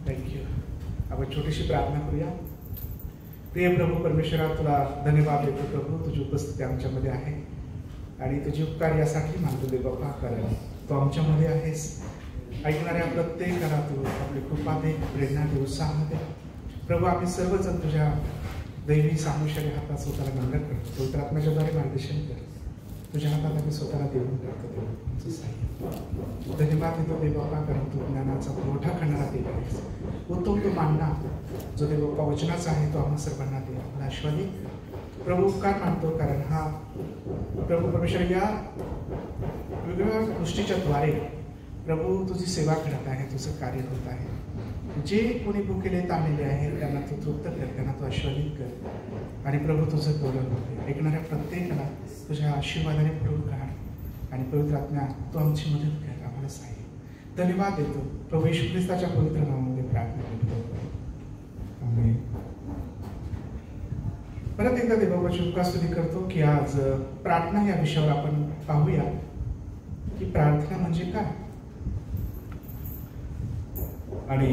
Thank you. आपण छोटीशी प्रार्थना करूया. प्रिय प्रभू परमेश्वरा, तुला धन्यवाद देतो प्रभू, तुझी उपस्थिती आमच्यामध्ये आहे आणि तुझी उपकार यासाठी मानतो दे बाप्पा, कारण तू आमच्यामध्ये आहेस. ऐकणाऱ्या प्रत्येकाला तू आपली कृपा दे, प्रेरणा दे, उत्साह दे प्रभू. आम्ही सर्वजण तुझ्या दैवी सामुष्याने हातात स्वतःला नम्र करतो. पवित्र आत्म्याच्याद्वारे मार्गदर्शन कर. तुझ्या हातात आम्ही स्वतःला देऊन करतो. धन्यवाद देतो देव बाप्पा, कारण तू ज्ञानाचा मोठा करणारा देव आहेस. उत्तम तो मानना जो देव बाप्पा वचनाचा आहे तो आम्हा सर्वांना दे. आम्हाला आशीर्वादित प्रभू उपकार मानतो, कारण हा प्रभू परमेश्वर या वेगवेगळ्या गोष्टीच्या द्वारे प्रभू तुझी सेवा करत आहे, तुझं कार्य होत आहे. जे कोणी भुकेले ताणलेले आहेत त्यांना तू तृप्त कर, त्यांना तू आशीर्वादित कर आणि प्रभू तुझं गौरव होते. ऐकणाऱ्या प्रत्येकाला तुझ्या आशीर्वादाने भरून काढ आणि पवित्र आत्म्या तू आमची मदत कर, आम्हाला सहाय्य. धन्यवाद देतो प्रभू येशू ख्रिस्ताच्या पवित्र नावामध्ये प्रार्थना करतो. आमेन. परत एकदा देवाची उपकास्तुती करतो की आज प्रार्थना या विषयावर आपण पाहूया की प्रार्थना म्हणजे काय. आणि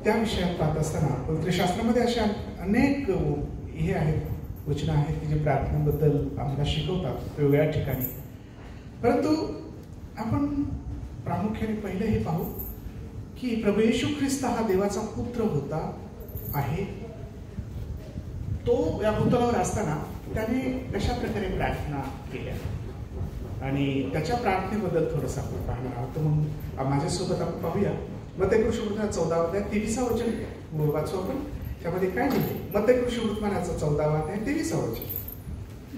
त्या विषयात पाहत असताना पवित्र शास्त्रामध्ये अशा अनेक हे आहेत वचनं आहेत की जे प्रार्थनेबद्दल आम्हाला शिकवतात वेगवेगळ्या ठिकाणी. परंतु आपण प्रामुख्याने पहिले हे पाहू की प्रभू येशू ख्रिस्त हा देवाचा पुत्र होता आहे. तो या भूतलावर असताना त्याने कशा प्रकारे प्रार्थना केल्या आणि त्याच्या प्रार्थनेबद्दल थोडंसं आपण पाहणार आहोत. मग माझ्यासोबत आपण पाहूया. मत्तयकृष्णवृत्तमान 14 अध्याय 23 वचन वाचू आपण. त्यामध्ये काय लिहिले? मत्तयकृष्णवृत्तमानाचं 14 अध्याय 23 वचन.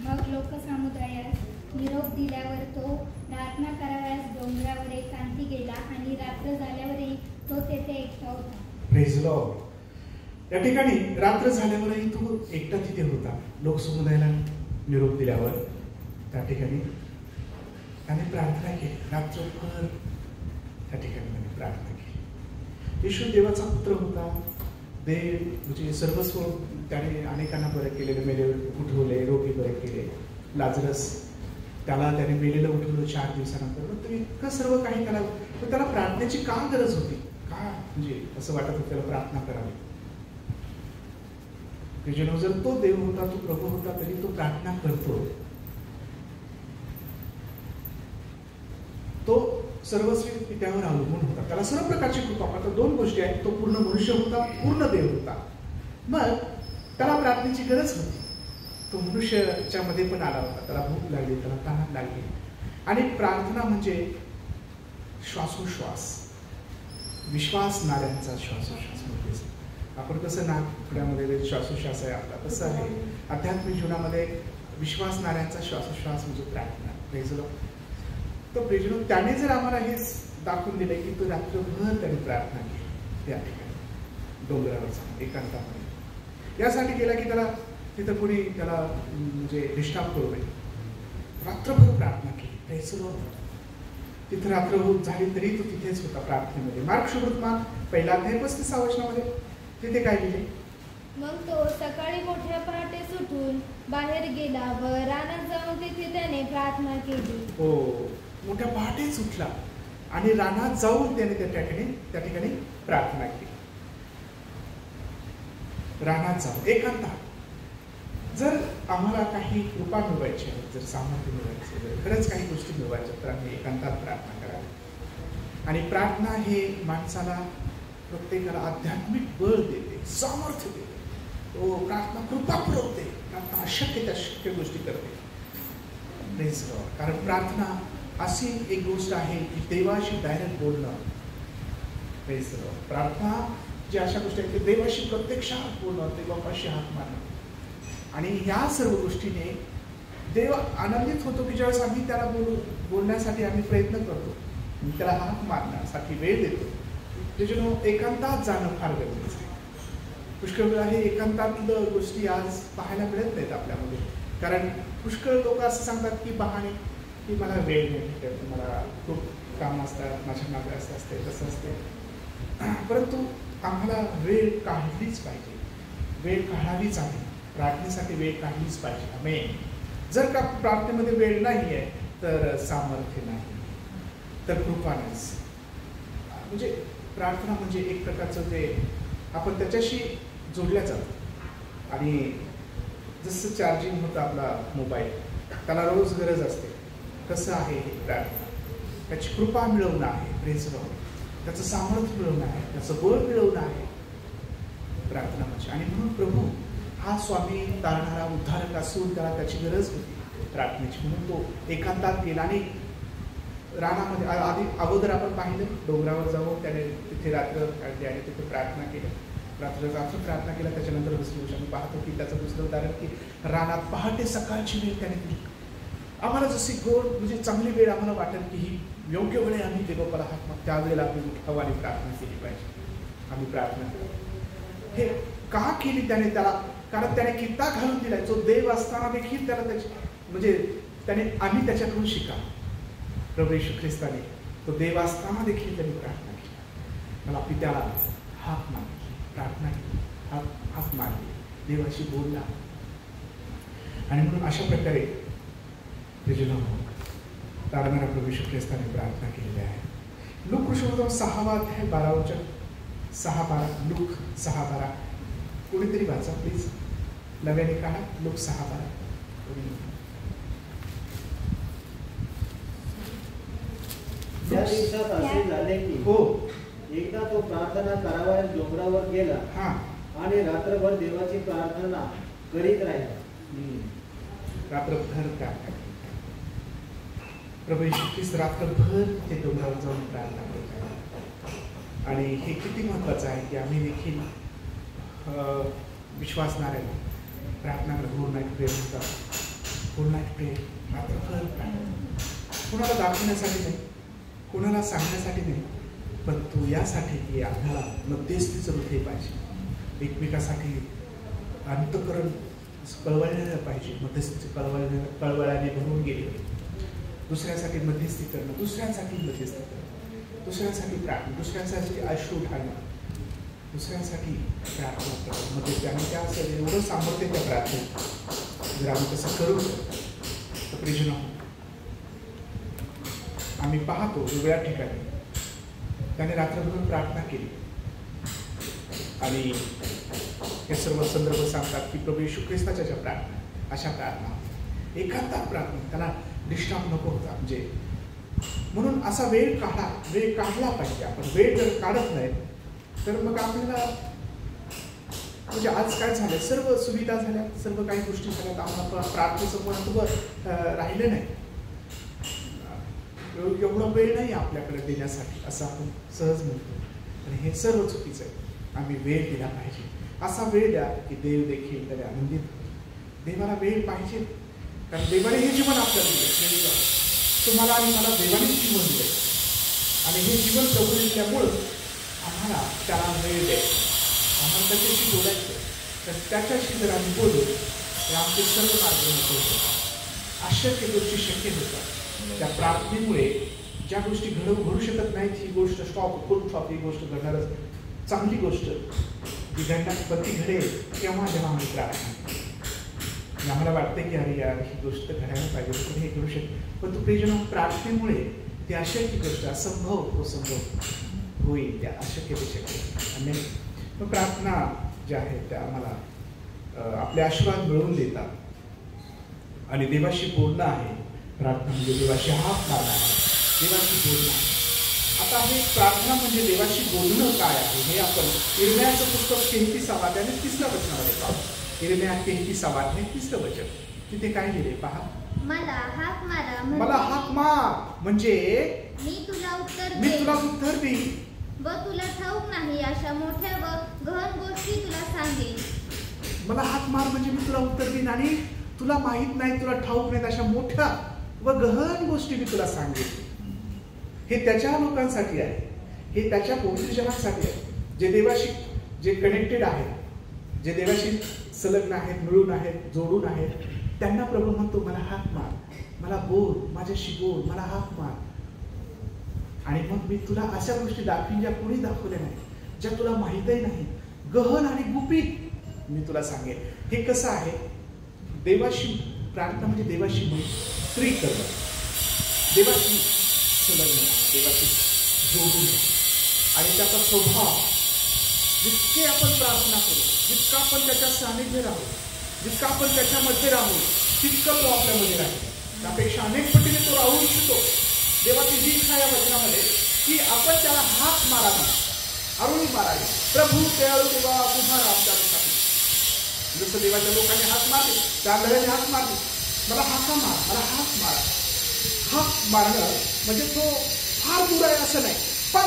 मग लोकसमुदायास निरोप दिल्यावर तो प्रार्थना करावयास डोंगरावर एकांती गेला आणि रात्र झाल्यावरही तो तेथे एकटा होता. Praise Lord. या ठिकाणी रात्र झाल्यावरही तो एकटा तिथे होता. लोकसमुदायाला निरोप दिल्यावर त्या ठिकाणी त्याने प्रार्थना केली. रात्रभर त्या ठिकाणी त्याने प्रार्थना केली. येशू देवाचा पुत्र होता. देव म्हणजे सर्वस्व त्याने अनेकांना बरे केले, मेले उठवले, रोगी बरे केले. लाजरस त्याला त्याने मेलेलं उठवलं 4 दिवसानंतर. तर इतकं सर्व काही त्याला प्रार्थनेची का गरज होती? का म्हणजे असं वाटत होतं त्याला प्रार्थना करावी. जर तो देव होता, तो प्रभू होता, तरी तो प्रार्थना करतो. तो सर्वस्वी त्यावर अवलंबून होता. त्याला सर्व प्रकारची कृपा. आता 2 गोष्टी आहेत. तो पूर्ण मनुष्य होता, पूर्ण देव होता. मग त्याला प्रार्थनेची गरज होती. तो मनुष्याच्या मध्ये पण आला होता. त्याला भूक लागली, त्याला तहान लागली. आणि प्रार्थना म्हणजे श्वासोश्वास, विश्वासणाऱ्यांचा श्वासोश्वास. आपण कसं नाकपुड्यामध्ये श्वासोश्वास आहे आपला, तसं आहे आध्यात्मिक जीवनामध्ये विश्वासणाऱ्यांचा श्वासोश्वास म्हणजे प्रार्थना. Praise Lord. तो प्रेज लॉर्ड त्याने जर आम्हाला हे दाखवून दिले की तो रात्रभर त्याने प्रार्थना केली त्या ठिकाणी डोंगरावर एकांतामध्ये. यासाठी केला की त्याला तिथं कोणी त्याला म्हणजे डिस्टर्ब करू नये. रात्रभर प्रार्थना केली. Praise Lord. तिथे रात्र झाली तरी तो तिथेच होता प्रार्थनेमध्ये. मार्क शुभवर्तमान 1 अध्याय 35 वचनामध्ये तिथे काय लिहिले? मग तो सकाळी मोठ्या पहाटे सुटून बाहेर गेला व रानात जाऊन तिथे त्याने प्रार्थना केली. हो, मोठ्या पहाटेच उठला आणि रानात जाऊन त्याने त्या ठिकाणी प्रार्थना केली. रानात जाऊन एकांतात. जर आम्हाला काही कृपा मिळवायची आहे, जर सामर्थ्य मिळवायचे, जर खरंच काही गोष्टी मिळवायच्या, तर आम्ही एकांतात प्रार्थना करावी. आणि प्रार्थना हे माणसाला प्रत्येकाला आध्यात्मिक बळ देते, सामर्थ्य देते. तो प्रार्थना कृपा पुरवते. प्रार्थना अशक्य त्या शक्य गोष्टी करते. Praise Lord. कारण प्रार्थना अशी एक गोष्ट आहे की देवाशी डायरेक्ट बोलणं. Praise Lord. प्रार्थना जी अशा गोष्टी आहेत की देवाशी प्रत्यक्षात बोलणं, देवापाशी हात मारणं. आणि ह्या सर्व गोष्टीने देव आनंदित होतो की ज्यावेळेस आम्ही त्याला बोलण्यासाठी आम्ही प्रयत्न करतो, त्याला हात मारण्यासाठी वेळ देतो. त्याच्यानं एकांतात जाणं फार गरजेचं आहे. पुष्कळ वेळा हे एकांतातलं गोष्टी आज पाहायला मिळत नाहीत आपल्यामध्ये. कारण पुष्कळ लोक असं सांगतात की बहाणे की मला वेळ नाही भेटत, मला खूप काम असतात, माझ्या मागे असं असते, तसं असते. परंतु आम्हाला वेळ काढलीच पाहिजे. वेळ काढावीच आहे. प्रार्थनेसाठी वेळ काढलीच पाहिजे. आमेन. जर का प्रार्थनेमध्ये वेळ नाही आहे तर सामर्थ्य नाही, तर कृपा नाही. म्हणजे प्रार्थना म्हणजे एक प्रकारचं ते आपण त्याच्याशी जोडल्या जातो. आणि जसं चार्जिंग होतं आपला मोबाईल, त्याला रोज गरज असते, कसं आहे हे प्रार्थना. त्याची कृपा मिळवणं आहे, प्रेज लॉर्ड. त्याचं सामर्थ्य मिळवणं आहे, त्याचं बळ मिळवणं आहे प्रार्थना म्हणजे. आणि म्हणून प्रभू हा स्वामी तारणारा उद्धारक असून त्याला त्याची गरज होती प्रार्थनेची, म्हणून तो एकांतात गेला. आणि रानामध्ये अगोदर आपण पाहिलं, डोंगरावर जाऊन त्याने तिथे रात्र काढली आणि तिथे प्रार्थना केली, रात्र प्रार्थना केला. त्याच्यानंतर दुसरी गोष्ट आम्ही पाहतो की त्याचं दुसरं उदाहरण की रानात पहाटे सकाळची वेळ त्याने दिली. आम्हाला जशी गोड म्हणजे चांगली वेळ आम्हाला वाटत की ही योग्य वेळे आम्ही देवाला हात माग, त्यावेळेला आम्ही उठावाने प्रार्थना केली पाहिजे. आम्ही प्रार्थना हे का केली त्याने? त्याला कारण त्याने कित्ता घालून दिलाय. जो देव असताना देखील त्याला त्याची म्हणजे त्याने आम्ही त्याच्याकडून शिका. प्रभू येशू ख्रिस्ताने तो देव असताना देखील त्यांनी प्रार्थना केली. मला पित्याला हाक मागली, प्रार्थना केली, हाक मारली, देवाशी बोलला. आणि म्हणून अशा प्रकारे तारणारा प्रभू येशू ख्रिस्ताने प्रार्थना केलेली आहे. लूक ऋषभोधम 6वा अध्याय 12 6:12. लूक 6:12 कोणीतरी वाचा प्लीज, नव्याने काढा. लूक 6:12. त्या दिवसात असे झाले की हो, एकदा तो प्रार्थना करावयास डोंगरावर गेला आणि रात्रभर देवाची प्रार्थना करीत राहिला. रात्रभर प्रार्थना. प्रभू येशू ख्रिस्त रात्रभर ते डोंगरावर जाऊन प्रार्थना करतात. आणि हे किती महत्वाचं आहे की आम्ही देखील विश्वासणाऱ्याला प्रार्थना करतो. होल नाईट प्रेयर म्हणतात, होल नाईट प्रेयर, रात्रभर प्रार्थना. कोणाला दाखवण्यासाठी नाही, कोणाला सांगण्यासाठी नाही, पण तो यासाठी की आपल्याला मध्यस्थीचं हृदय पाहिजे, एकमेकासाठी अंतःकरण कळवळलेलं पाहिजे. मध्यस्थीचे कळवळ्याने भरून गेले. दुसऱ्यासाठी मध्यस्थी करणं, दुसऱ्यांसाठी मध्यस्थी करणं, दुसऱ्यांसाठी प्रार्थना, दुसऱ्यांसाठी अश्रू ढाळणं, दुसऱ्यांसाठी प्रार्थना करणं. म्हणजे त्याने त्या एवढं सामर्थ्य त्या प्रार्थनेत जर आम्ही तसं करू तर प्रिजन आहोत. आम्ही पाहतो वेगळ्या ठिकाणी त्याने रात्रभर प्रार्थना केली. आणि हे सर्व संदर्भ सांगतात की प्रभू येशू ख्रिस्ताच्या ज्या प्रार्थना, अशा प्रार्थना एकांतात प्रार्थना, त्याला डिस्टर्ब नको होता. म्हणजे म्हणून असा वेळ काढला पाहिजे. आपण वेळ जर काढत नाही तर मग आपल्याला म्हणजे आज काय झालं, सर्व सुविधा झाल्या, सर्व काही गोष्टी झाल्यात, आम्हाला प्रार्थनेचं महत्त्व राहिलं नाही. एवढा वेळ नाही आपल्याकडे देण्यासाठी असं आपण सहज म्हणतो. आणि हे सर्व चुकीचं आहे. आम्ही वेळ दिला पाहिजे. असा वेळ द्या की देव देखील त्याला आनंदित होतो. देवाला वेळ पाहिजे, कारण देवाने हे जीवन आपल्याला दिलं. तुम्हाला आणि मला देवानेच जीवन दिलं आणि हे जीवन प्रभू दिल्यामुळं आम्हाला त्याला वेळ द्यायचा, आम्हाला त्याच्याशी बोलायचं. तर त्याच्याशी जर आम्ही बोलू तर आमचे सर्व मार्ग मोकळे होतात. अशक्य गोष्टी शक्य होतात. त्या प्रार्थनेमुळे ज्या गोष्टी घडू शकत नाहीत, ही गोष्ट स्टॉप ही गोष्ट घडणारच. चांगली गोष्ट जी घडण्याची घडेल केव्हा जेव्हा आम्ही प्रार्थना. आम्हाला वाटतं की अरे यार ही गोष्ट घडायला पाहिजे, पण हे घडू शकते. पण तो प्रिजन प्रार्थनेमुळे ती अशक्य गोष्ट असंभव संभव होईल. त्या अशक्य ते शक्य. आणि मग प्रार्थना ज्या आहेत त्या आम्हाला आपले आशीर्वाद मिळवून देतात. आणि देवाशी बोलणं आहे प्रार्थना, म्हणजे देवाशी हाक मारणं आहे, देवाशी बोलणं आहे. आता हे प्रार्थना म्हणजे देवाशी बोलणं काय आहे हे आपण इर्म्याचं पुस्तक 33वा अध्याय 30व्या वचनामध्ये पाहू. इर्म्या 33वा अध्याय 30वं वचन. तिथे काय लिहिले पहा. मला हाक मारा, मला हाक मार म्हणजे मी तुला उत्तर देईन व तुला ठाऊक नाही अशा मोठ्या व गहन गोष्टी तुला सांगेन. मला हाक मार म्हणजे मी तुला उत्तर देईन आणि तुला माहित नाही, तुला ठाऊक नाही अशा मोठ्या व गहन गोष्टी मी तुला सांगेन. हे त्याच्या लोकांसाठी आहे, हे त्याच्या पौत्रजनांसाठी आहे, जे देवाशी जे कनेक्टेड आहेत, जे देवाशी संलग्न आहेत, मिळून आहेत, जोडून आहेत. त्यांना प्रभू म्हणतो मला हाक मार, मला बोल, माझ्याशी बोल, मला हाक मार. आणि मग मी तुला अशा गोष्टी दाखवीन ज्या कोणी दाखवल्या नाही, ज्या तुला माहीतही नाही, गहन आणि गुपित मी तुला सांगेन. हे कसं आहे? देवाशी प्रार्थना म्हणजे देवाशी मैत्री करणं, देवाशी संलग्न, देवाशी जोडून. आणि त्याचा स्वभाव, जितके आपण प्रार्थना करू, जितका आपण त्याच्या सानिध्य राहू, जितका आपण त्याच्यामध्ये राहू, तितकं तो आपल्यामध्ये राहील. त्यापेक्षा अनेक पटीने तो राहू इच्छितो. देवाची ही इच्छा या वचनामध्ये की आपण त्याला हाक मारावी, आरुळी मारावी. प्रभू दयाळू देवा उभारा आमच्यासाठी. जसं देवाच्या लोकांनी हाक मारली, त्या नव्याने हाक मारली, मला हाका मार, मला हाक मारा. हाक मारणं म्हणजे तो फार दूर आहे असं नाही, पण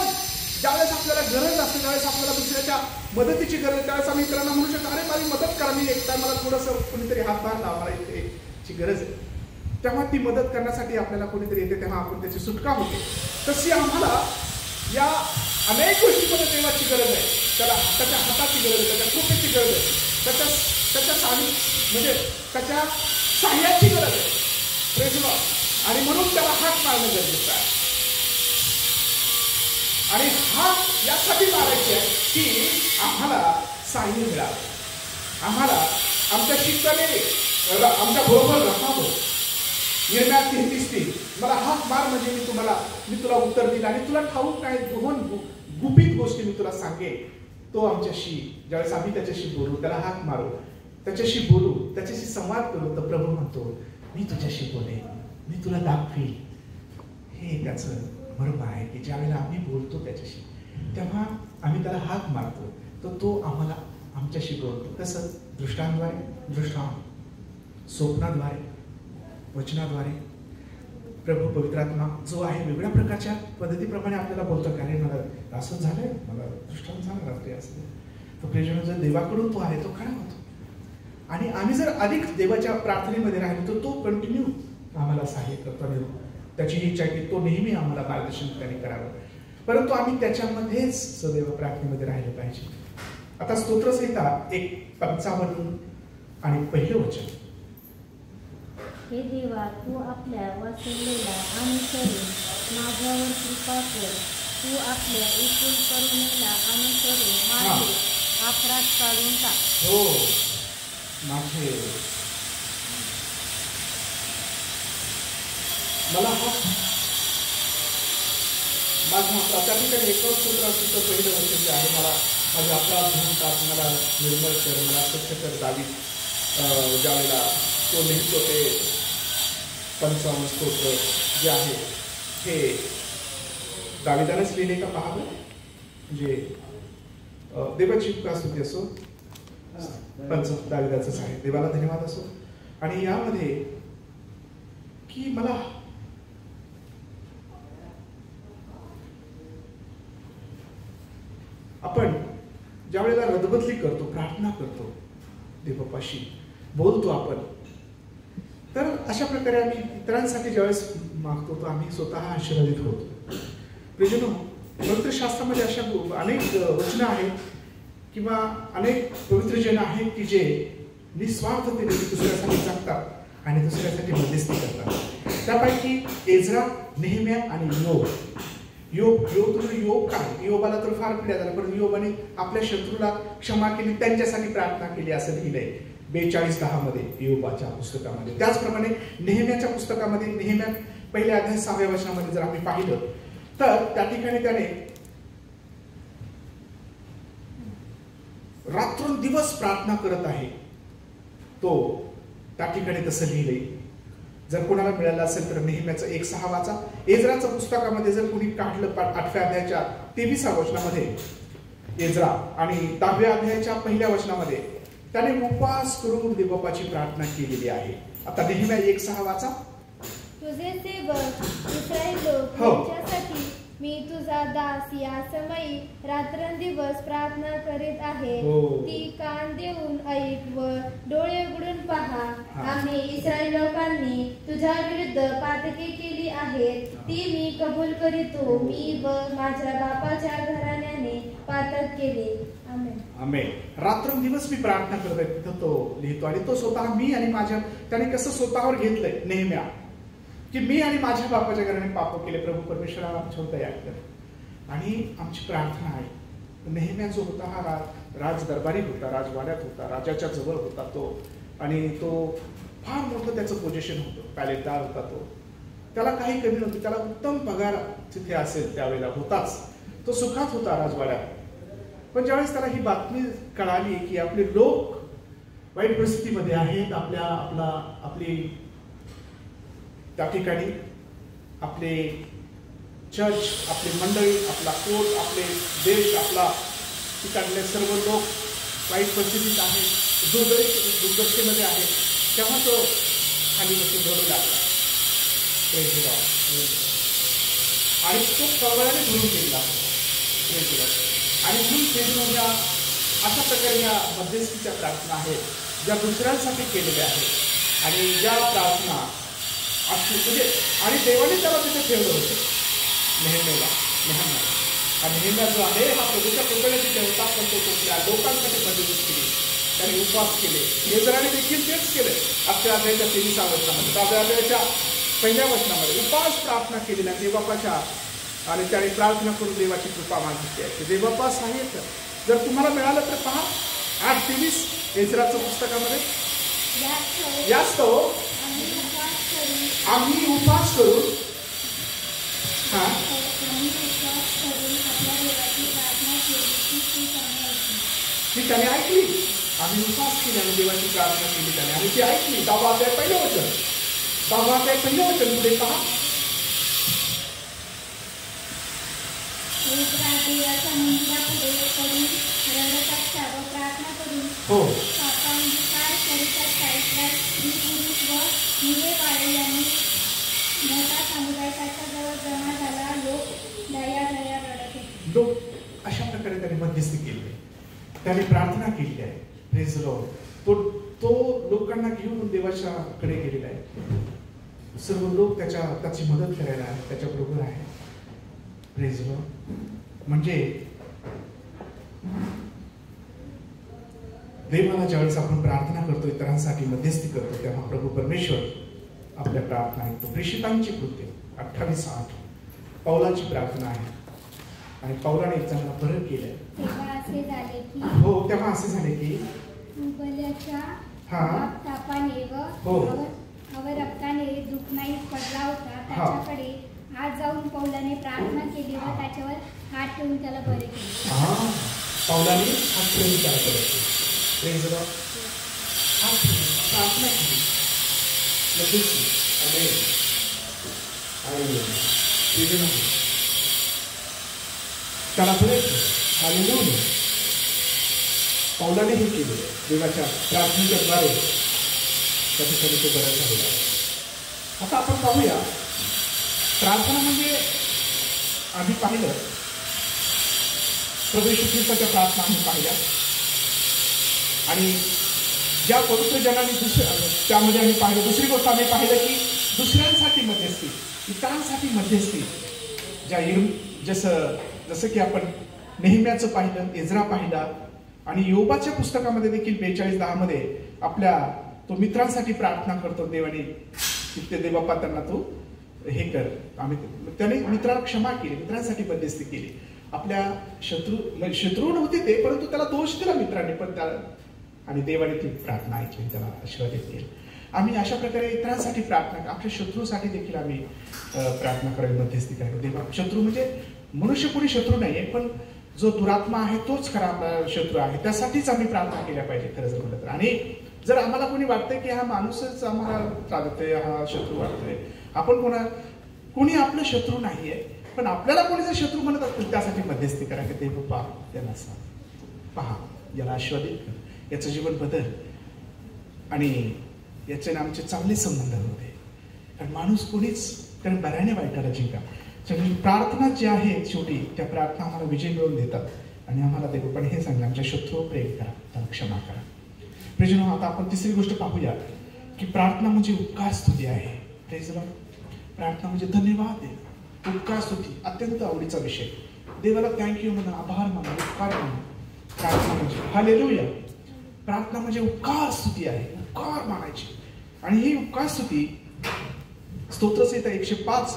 ज्यावेळेस आपल्याला गरज असते, ज्यावेळेस आपल्याला दुसऱ्याच्या मदतीची गरज, त्यावेळेस आम्ही इतरांना म्हणू शकतो, अरे माझी मदत करा, मी एकटा, मला थोडंसं कोणीतरी हात मारला, मला इथे गरज आहे. तेव्हा ती मदत करण्यासाठी आपल्याला कोणीतरी येते, तेव्हा आपण त्याची सुटका होते. तशी आम्हाला या अनेक गोष्टींमध्ये देवाची गरज आहे. त्याच्या हाताची गरज आहे, त्याच्या कृपेची गरज आहे, त्याच्या म्हणजे त्याच्या साह्याची गरज आहे. Praise lord. आणि म्हणून त्याला हाक मारणं गरजेचं आहे. आणि हाक यासाठी मारायची आहे की आम्हाला साह्य मिळावं, आम्हाला आमच्याशी करेल, आमच्या बरोबर राहावं. निर्णय 33 मला हाक मार म्हणजे मी तुला उत्तर दिलं आणि तुला ठाऊक काय दोन गुपित गोष्टी मी तुला सांगेन. तो आमच्याशी ज्यावेळेस आम्ही त्याच्याशी बोलू, त्याला हाक मारू, त्याच्याशी बोलू, त्याच्याशी संवाद करू, तर प्रभू म्हणतो मी तुझ्याशी बोलेन, मी तुला दाखवीन. हे त्याचं बरोबर आहे की ज्यावेळेला आम्ही बोलतो त्याच्याशी, तेव्हा आम्ही त्याला हाक मारतो, तर तो आम्हाला आमच्याशी बोलतो. कसं? दृष्टांत, स्वप्नाद्वारे, वचनाद्वारे. प्रभू पवित्रात्मा जो आहे वेगळ्या प्रकारच्या पद्धतीप्रमाणे आपल्याला बोलतो की अरे मला असं झालंय, मला दृष्टांत झालं रात्री असं. तो प्रियजन जर देवाकडून तो आहे तो काय होतो. आणि आम्ही जर अधिक देवाच्या प्रार्थनेमध्ये राहिलो तर तो कंटिन्यू आम्हाला सहाय्य करतो. त्याची इच्छा आहे की तो नेहमी आम्हाला मार्गदर्शन त्याने करावं, परंतु आम्ही त्याच्यामध्येच सदैव प्रार्थनेमध्ये राहिलं पाहिजे. आता स्तोत्रसंहिता 1:55 आणि पहिलं वचन. हे देवा, तू आपल्या वासवलेला अनुसरून माझ्यावर कृपा कर. तू आपल्या एकूण करुणेला अनुसरून माझे अपराध काढून टाक. हो, माझे मला माझा त्या ठिकाणी एकच सूत्र असतं तर पहिलं वचन जे आहे, मला माझे अपराध घेऊन टाक, मला निर्मळ कर, मला स्वच्छ कर. दावीद ज्यावेळेला तो लिहितो ते 55 स्तोत्र जे आहे हे दाविदानेच लिहिले का पाहावं. म्हणजे देवाची स्तुती असो, दाविदाचंच आहे, देवाला धन्यवाद असो. आणि यामध्ये की मला आपण ज्या वेळेला रदबदली करतो, प्रार्थना करतो, देवापाशी बोलतो आपण, तर अशा प्रकारे आम्ही इतरांसाठी ज्यावेळेस मागतो तर आम्ही स्वतः आशीर्वादित होतो. प्रियजनो, मंत्रशास्त्रामध्ये अशा अनेक वचनं आहेत किंवा अनेक पवित्र जन आहेत की जे निस्वार्थतेने दुसऱ्यासाठी जगतात आणि दुसऱ्यासाठी मध्यस्थी करतात. त्यापैकी एज्रा, नेहम्या आणि योग काय? योबाला तर फार पीडा झाला, पण योबाने आपल्या शत्रूला क्षमा केली, त्यांच्यासाठी प्रार्थना केली असं लिहिलंय 42:10 मध्ये योबाच्या पुस्तकामध्ये. त्याचप्रमाणे नेहम्याच्या पुस्तकामध्ये, नेहम्या पहिल्या अध्याय 6व्या वचनामध्ये जर आम्ही पाहिलं तर त्या ठिकाणी त्याने रात्रंदिवस प्रार्थना करत आहे. तो त्या ठिकाणी तसं लिहिलंय. जर कोणाला मिळालं असेल तर नेहम्याचं 1:6 वाचा. एज्राच्या पुस्तकामध्ये जर कोणी काढलं 8व्या अध्यायाच्या 23व्या वचनामध्ये एज्रा आणि 10व्या अध्यायाच्या पहिल्या वचनामध्ये त्याने उपवास करून देवबापाची प्रार्थना केलेली आहे. आता नेहम्या 1:6 वाचा. तुझे सेवक इस्रायल लोक यांच्यासाठी मी तुझा दास या समयी रात्रंदिवस प्रार्थना करीत आहे. ती कान देऊन ऐक व डोळे उघडून पहा. आम्ही इस्रायल लोकांनी तुझ्या विरुद्ध पातके केली आहेत, ती मी कबूल करीतो. मी व माझ्या बापाच्या घराण्याने पातक केले. आमेन. आमेन. रात्रंदिवस मी प्रार्थना करत आहे तिथं तो लिहितो. आणि तो स्वतः मी आणि माझ्या, त्याने कसं स्वतःवर घेतलंय नेहम्या की मी आणि माझ्या बापाच्या घराने पाप केले, प्रभू परमेश्वराला आमच्या दया कर. आणि आमची प्रार्थना आहे. नेहम्या जो होता हा राज दरबारी होता, राजवाड्यात होता, राजाच्या जवळ होता तो. आणि तो फार मोठं त्याचं पोझिशन होतं, पॅलेटदार होता तो. त्याला काही कमी नव्हतं, त्याला उत्तम पगार तिथे असेल त्यावेळेला होताच. तो सुखात होता राजवाड्यात. पण ज्यावेळेस त्याला ही बातमी कळाली की आपले लोक वाईट परिस्थितीमध्ये आहेत, आपली त्या ठिकाणी आपले चर्च, आपली मंडळी, आपला कोर्ट, आपले देश, आपला ठिकाणले सर्व लोक वाईट परिस्थितीत आहेत, दुर्दशेमध्ये आहेत, तेव्हा तो खाली बसून रडू लागला. आणि तो कळवळ्याने भरून गेला. आणि म्हणून फेसबुकच्या अशा प्रकारे या मध्यस्थीच्या प्रार्थना आहेत ज्या दुसऱ्यांसाठी केलेल्या आहेत. आणि ज्या प्रार्थना म्हणजे आणि देवाने त्याला तिथे ठेवलं होतं नेहमीला. आणि नेहमी जो आहे हा प्रभूच्या कृपेने तिथे होता, पण तो कुठल्या लोकांसाठी मदत केली, त्याने उपवास केले. इस्रायलने देखील तेच केले. 11 अध्यायाच्या 23 वचनामध्ये, 10 अध्यायाच्या 1 वचनामध्ये उपवास प्रार्थना केलेल्या देवबापाच्या, आणि त्याने प्रार्थना करून देवाची कृपा मागितली आहे. देवबापा सहाय्य जर तुम्हाला मिळालं तर पहा 8:23 इस्रायलच्या पुस्तकामध्ये जास्त हो आम्ही उपवास करून ती त्याने ऐकली. आम्ही उपवास केली आणि देवाची प्रार्थना केली त्याने, आणि ती ऐकली. 10 अध्याय 1 वचन, 10 अध्याय 1 वचन पुढे पहा. हो लोक अशा प्रकारे त्याने मध्यस्थी केली, त्याने प्रार्थना केली आहे. Praise the Lord. तो लोकांना घेऊन देवाच्या कडे गेलेला आहे. सर्व लोक त्याची मदत करायला त्याच्या बरोबर आहे. Praise the Lord. म्हणजे देवाला ज्यावेळेस आपण प्रार्थना करतो, इतरांसाठी मध्यस्थी करतो, तेव्हा प्रभू परमेश्वर आपल्या प्रार्थना ऐकतो. प्रेषितांची कृत्य 28:8 पौलाची प्रार्थना आहे. आणि पौलाने एक चांगला फरक केलाय. हो तेव्हा असे झाले की तापाने व रक्ताने दुखणाही पडला होता. त्याच्याकडे आज जाऊन पौलाने प्रार्थना केली व त्याच्यावर हात ठेवून त्याला बरे केले. पौलाने हात ठेवून त्याला बरे केले. प्रार्थना केली त्याला बरे केले. हालेलुया. पौलाने हे केले. देवाच्या प्रार्थनेच्या द्वारे त्या ठिकाणी तो बरा झालेला आहे. आता आपण पाहूया प्रार्थना म्हणजे आम्ही पाहिलं प्रभू येशू ख्रिस्ताच्या प्रार्थना आम्ही पाहिल्या, आणि ज्या पवित्र जनाने त्यामध्ये आम्ही पाहिलं. दुसरी गोष्ट आम्ही पाहिलं की दुसऱ्यांसाठी मध्यस्थी, इतरांसाठी मध्यस्थी. जसं की आपण नेहम्याचं पाहिलं, इज्रा पाहिला, आणि योबाच्या पुस्तकामध्ये देखील 42:10 मध्ये आपल्या तो मित्रांसाठी प्रार्थना करतो. देवाने तिथे देवबापा त्यांना तो हे कर, त्याने मित्राला क्षमा केली, मित्रांसाठी मध्यस्थी केली. आपल्या शत्रू नव्हते ते, परंतु त्याला दोष दिला मित्रांनी, पण त्याला आणि देवाने ती प्रार्थना ऐकली, त्याला आशीर्वादित केलं. आम्ही अशा प्रकारे इतरांसाठी प्रार्थना, आपल्या शत्रूसाठी देखील आम्ही प्रार्थना करावी, मध्यस्थी करावी. देवा शत्रू म्हणजे मनुष्य कोणी शत्रू नाहीये, पण जो दुरात्मा आहे तोच खरा आपला शत्रू आहे. त्यासाठीच आम्ही प्रार्थना केल्या पाहिजे खरं जर म्हटलं तर. आणि जर आम्हाला कोणी वाटतंय की हा माणूसच आम्हाला चालतोय, हा शत्रू वाटतोय, आपण कोणी आपलं शत्रू नाहीये, पण आपल्याला कोणी जर शत्रू म्हणत असतील त्यासाठी मध्यस्थी करा की ते पहा त्यांना सांग, पहा याला आशीर्वादित कर, याचं जीवन बदल, आणि याचे आमचे चांगले संबंध होते. कारण माणूस कोणीच, कारण बऱ्याने वाईटाला जिंका. प्रार्थना जी आहे शेवटी त्या प्रार्थना आम्हाला विजय मिळवून देतात. आणि आम्हाला देवपण हे सांगलं आमच्या शत्रू प्रेम करा, त्यांना क्षमा करा. प्रियजनो, आता आपण तिसरी गोष्ट पाहूया की प्रार्थना म्हणजे उपकार स्तुती आहे. Praise Lord. प्रार्थना म्हणजे धन्यवाद आहे, उपकार स्तुती, अत्यंत आवडीचा विषय. देवाला थँक्यू म्हणा, आभार माना, उपकार माना. प्रार्थना म्हणजे हालेलुया. प्रार्थना म्हणजे उपकार स्तुती आहे, उपकार मानायची. आणि ही उपकार स्तुती स्तोत्रसंहिता 105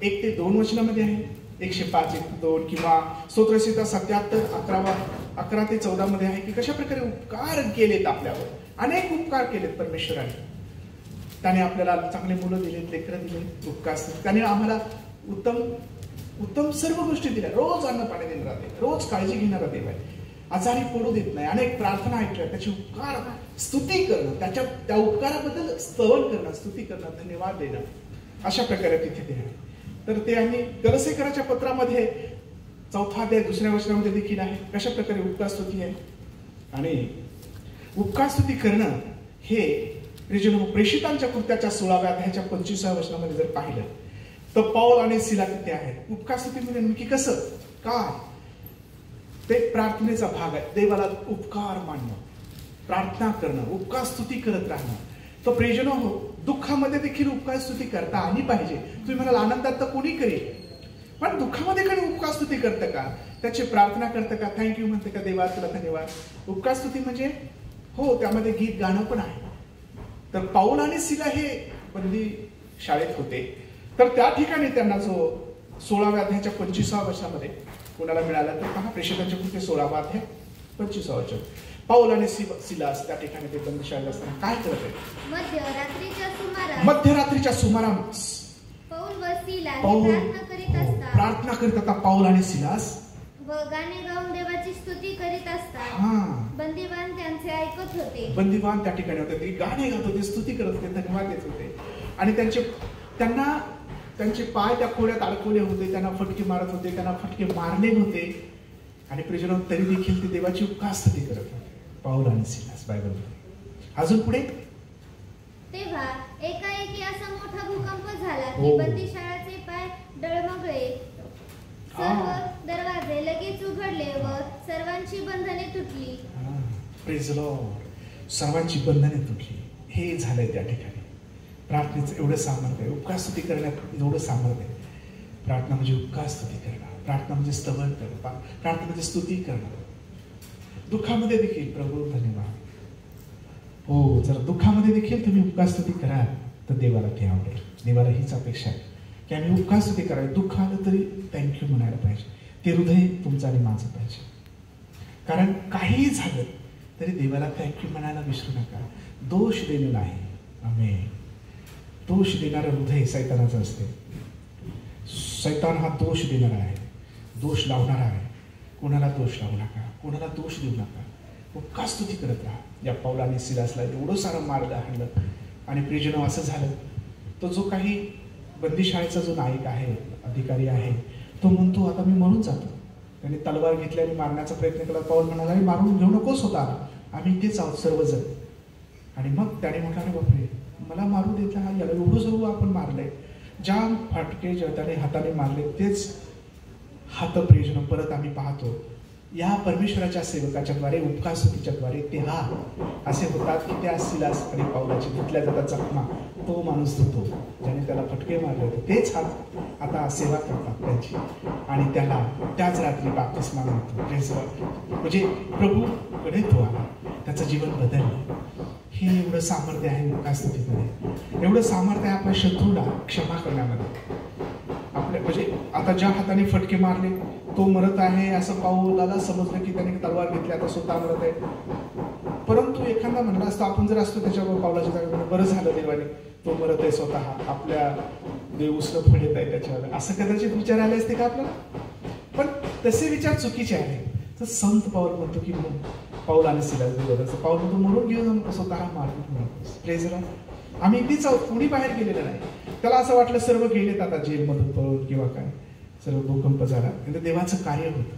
1 ते 2 वचनामध्ये आहे. 105 1 ते 2 किंवा स्तोत्रसंहिता 77 11 ते 14 मध्ये आहे की कशा प्रकारे उपकार केलेत आपल्यावर. अनेक उपकार केलेत परमेश्वराने. त्याने आपल्याला चांगले मुलं दिलेत, लेकरं दिलेत, उपकार. त्याने आम्हाला उत्तम उत्तम सर्व गोष्टी दिल्या, रोज अन्न पाणी देणारा देव, रोज काळजी घेणारा देव आहे, आजारी पडू देत नाही, अनेक प्रार्थना ऐकल्या, त्याची उपकार स्तुती करणं, त्या उपकाराबद्दल स्तवन करणं, स्तुती करणं, धन्यवाद देणं, अशा प्रकारे तिथे ते आहे. तर ते आम्ही कलसेकराच्या पत्रामध्ये 4 अध्याय 2 वचनामध्ये देखील आहे कशा प्रकारे उपकार स्तुती आहे. आणि उपकार स्तुती करणं हे प्रेषितांच्या कृत्याच्या 16व्या अध्यायाच्या 25व्या वचनामध्ये जर पाहिलं तर पौल आणि सिला तिथे आहेत. उपकार स्तुती म्हणजे नेमकी कसं काय, ते प्रार्थनेचा भाग आहे. देवाला उपकार मानणं, प्रार्थना करणं, उपकार स्तुती करत राहणं. तर प्रियजनो हो, दुःखामध्ये देखील उपकार स्तुती करता आली पाहिजे. तुम्ही म्हणाल आनंदात तर कोणी करेल, पण दुःखामध्ये कधी उपकार स्तुती करतं का, त्याची प्रार्थना करतं का, थँक्यू म्हणते का, देवा तुला धन्यवाद. उपकार स्तुती म्हणजे हो, त्यामध्ये गीत गाणं पण आहे. तर पौल आणि सिला हे बंदी शाळेत होते, तर त्या ठिकाणी त्यांना जो 16व्या अध्यायाच्या 25व्या वचनामध्ये कोणाला मिळाला तर पहा, प्रेषितांच्या कृत्य 16वा अध्याय 25वा वचन. पौल आणि सिलास त्या ठिकाणी ते बंदी शाळेत असताना काय करत आहे, मध्यरात्रीच्या सुमारास पौल व सिलास पौल प्रार्थना करीत होता. पौल आणि सिलास व गाणे गाऊन देवाची स्तुती करीत असतात. बंदीवान त्यांचे ऐकत होते. बंदीवान त्या ठिकाणी होते, ते गाणे गात होते, स्तुती करत होते, धन्यवाद देत होते. आणि त्यांचे पाय त्या खोड्यात अडकवले होते, त्यांना फटके मारत होते, त्यांना फटके मारले होते. आणि प्रियजनो तरी देखील ते देवाची उपकार स्तुती करत होते, पौल आणि सिलास. बायबलमध्ये अजून पुढे तेव्हा एकाएकी असा मोठा भूकंप झाला की बंदीशाळाचे पाय डळमळले, सर्व दरवाजे लगेच उघडले व सर्वांची बंधने तुटली. प्रेज लॉर्ड, सर्वांची बंधने तुटली. हे झालंय त्या ठिकाणी. प्रार्थनेचं एवढं सामर्थ्य आहे, उपकार स्तुती करण्यात एवढं सामर्थ्य आहे. प्रार्थना म्हणजे उपकार स्तुती करणं, प्रार्थना म्हणजे स्तवन करणं, प्रार्थना म्हणजे स्तुती करणं. दुःखामध्ये देखील प्रभू धन्यवाद. हो, जर दुःखामध्ये देखील तुम्ही उपकार स्तुती कराल तर देवाला ते आवडेल. देवाला हीच अपेक्षा आहे की आम्ही उपकार स्तुती करावी. दुःख आलं तरी थँक्यू म्हणायला पाहिजे. ते हृदय तुमचं आणि माझं पाहिजे. कारण काहीही झालं तरी देवाला थँक्यू म्हणायला विसरू नका. दोष देणं नाही. आमेन. दोष देणारं हृदय सैतानाचं असते. सैतान हा दोष देणारा आहे, दोष लावणारा आहे. कोणाला दोष लावू नका, कोणाला दोष देऊ नका. उपकार स्तुती करत राहा. या पौल आणि सिलासला एवढं सारं मार्ग हाणलं. आणि प्रियजनो असं झालं, तो जो काही बंदीशाळेचा जो नायक आहे, अधिकारी आहे, तो म्हणतो आता मी मरून जातो. त्याने तलवार घेतली आणि मारण्याचा प्रयत्न केला. पौल म्हणाला मारून घेऊ नकोस होता, आम्ही इथेच आहोत सर्वजण. आणि मग त्याने म्हटलं अरे बापरे, मला मारू देत हा, याला एवढं सर्व आपण मारलंय. ज्या फाटके ज्या त्याने हाताने मारले तेच हात प्रियजन परत आम्ही पाहतो या परमेश्वराच्या सेवकाच्या द्वारे, उपकार स्तुतीच्या द्वारे. ते हात असे होतात की त्या सिलास आणि पौलाची घेतल्या जातात जखमा. तो माणूस धुतो ज्याने त्याला फटके मारले होते, तेच हात आता सेवा करतात त्यांची. आणि त्याला त्याच रात्री बाप्तिस्मा मिळतो. म्हणजे प्रभूकडे तो आला, त्याचं जीवन बदललं. हे एवढं सामर्थ्य आहे उपकार स्तुतीमध्ये. एवढं सामर्थ्य आहे आपल्या शत्रूला क्षमा करण्यामध्ये. आपल्या म्हणजे आता ज्या हाताने फटके मारले तो मरत आहे असं पौलाला समजलं की त्याने तलवार घेतली, आता स्वतः मरत आहे. परंतु एखादा म्हणला असतो, आपण जर असतो त्याच्यावर पौलाच्या जागेवर, बरं झालं देवाने तो मरत आहे स्वतः, आपल्या देव उसलं फळ येत आहे त्याच्यावर, असं कदाचित विचार आले असते का आपल्याला. पण तसे विचार चुकीचे आहे. तर संत पौल म्हणतो की पौल आणि सिलास बोलत, पौल म्हणतो मरून घेऊन नको, स्वतः मारून प्रेज लॉर्ड. आम्ही इथेच आहोत, कोणी बाहेर गेलेलं नाही. त्याला असं वाटलं सर्व गेलेत आता जेलमधून पळून किंवा काय, सर्व भूकंप झाला. म्हणजे देवाचं कार्य होतं.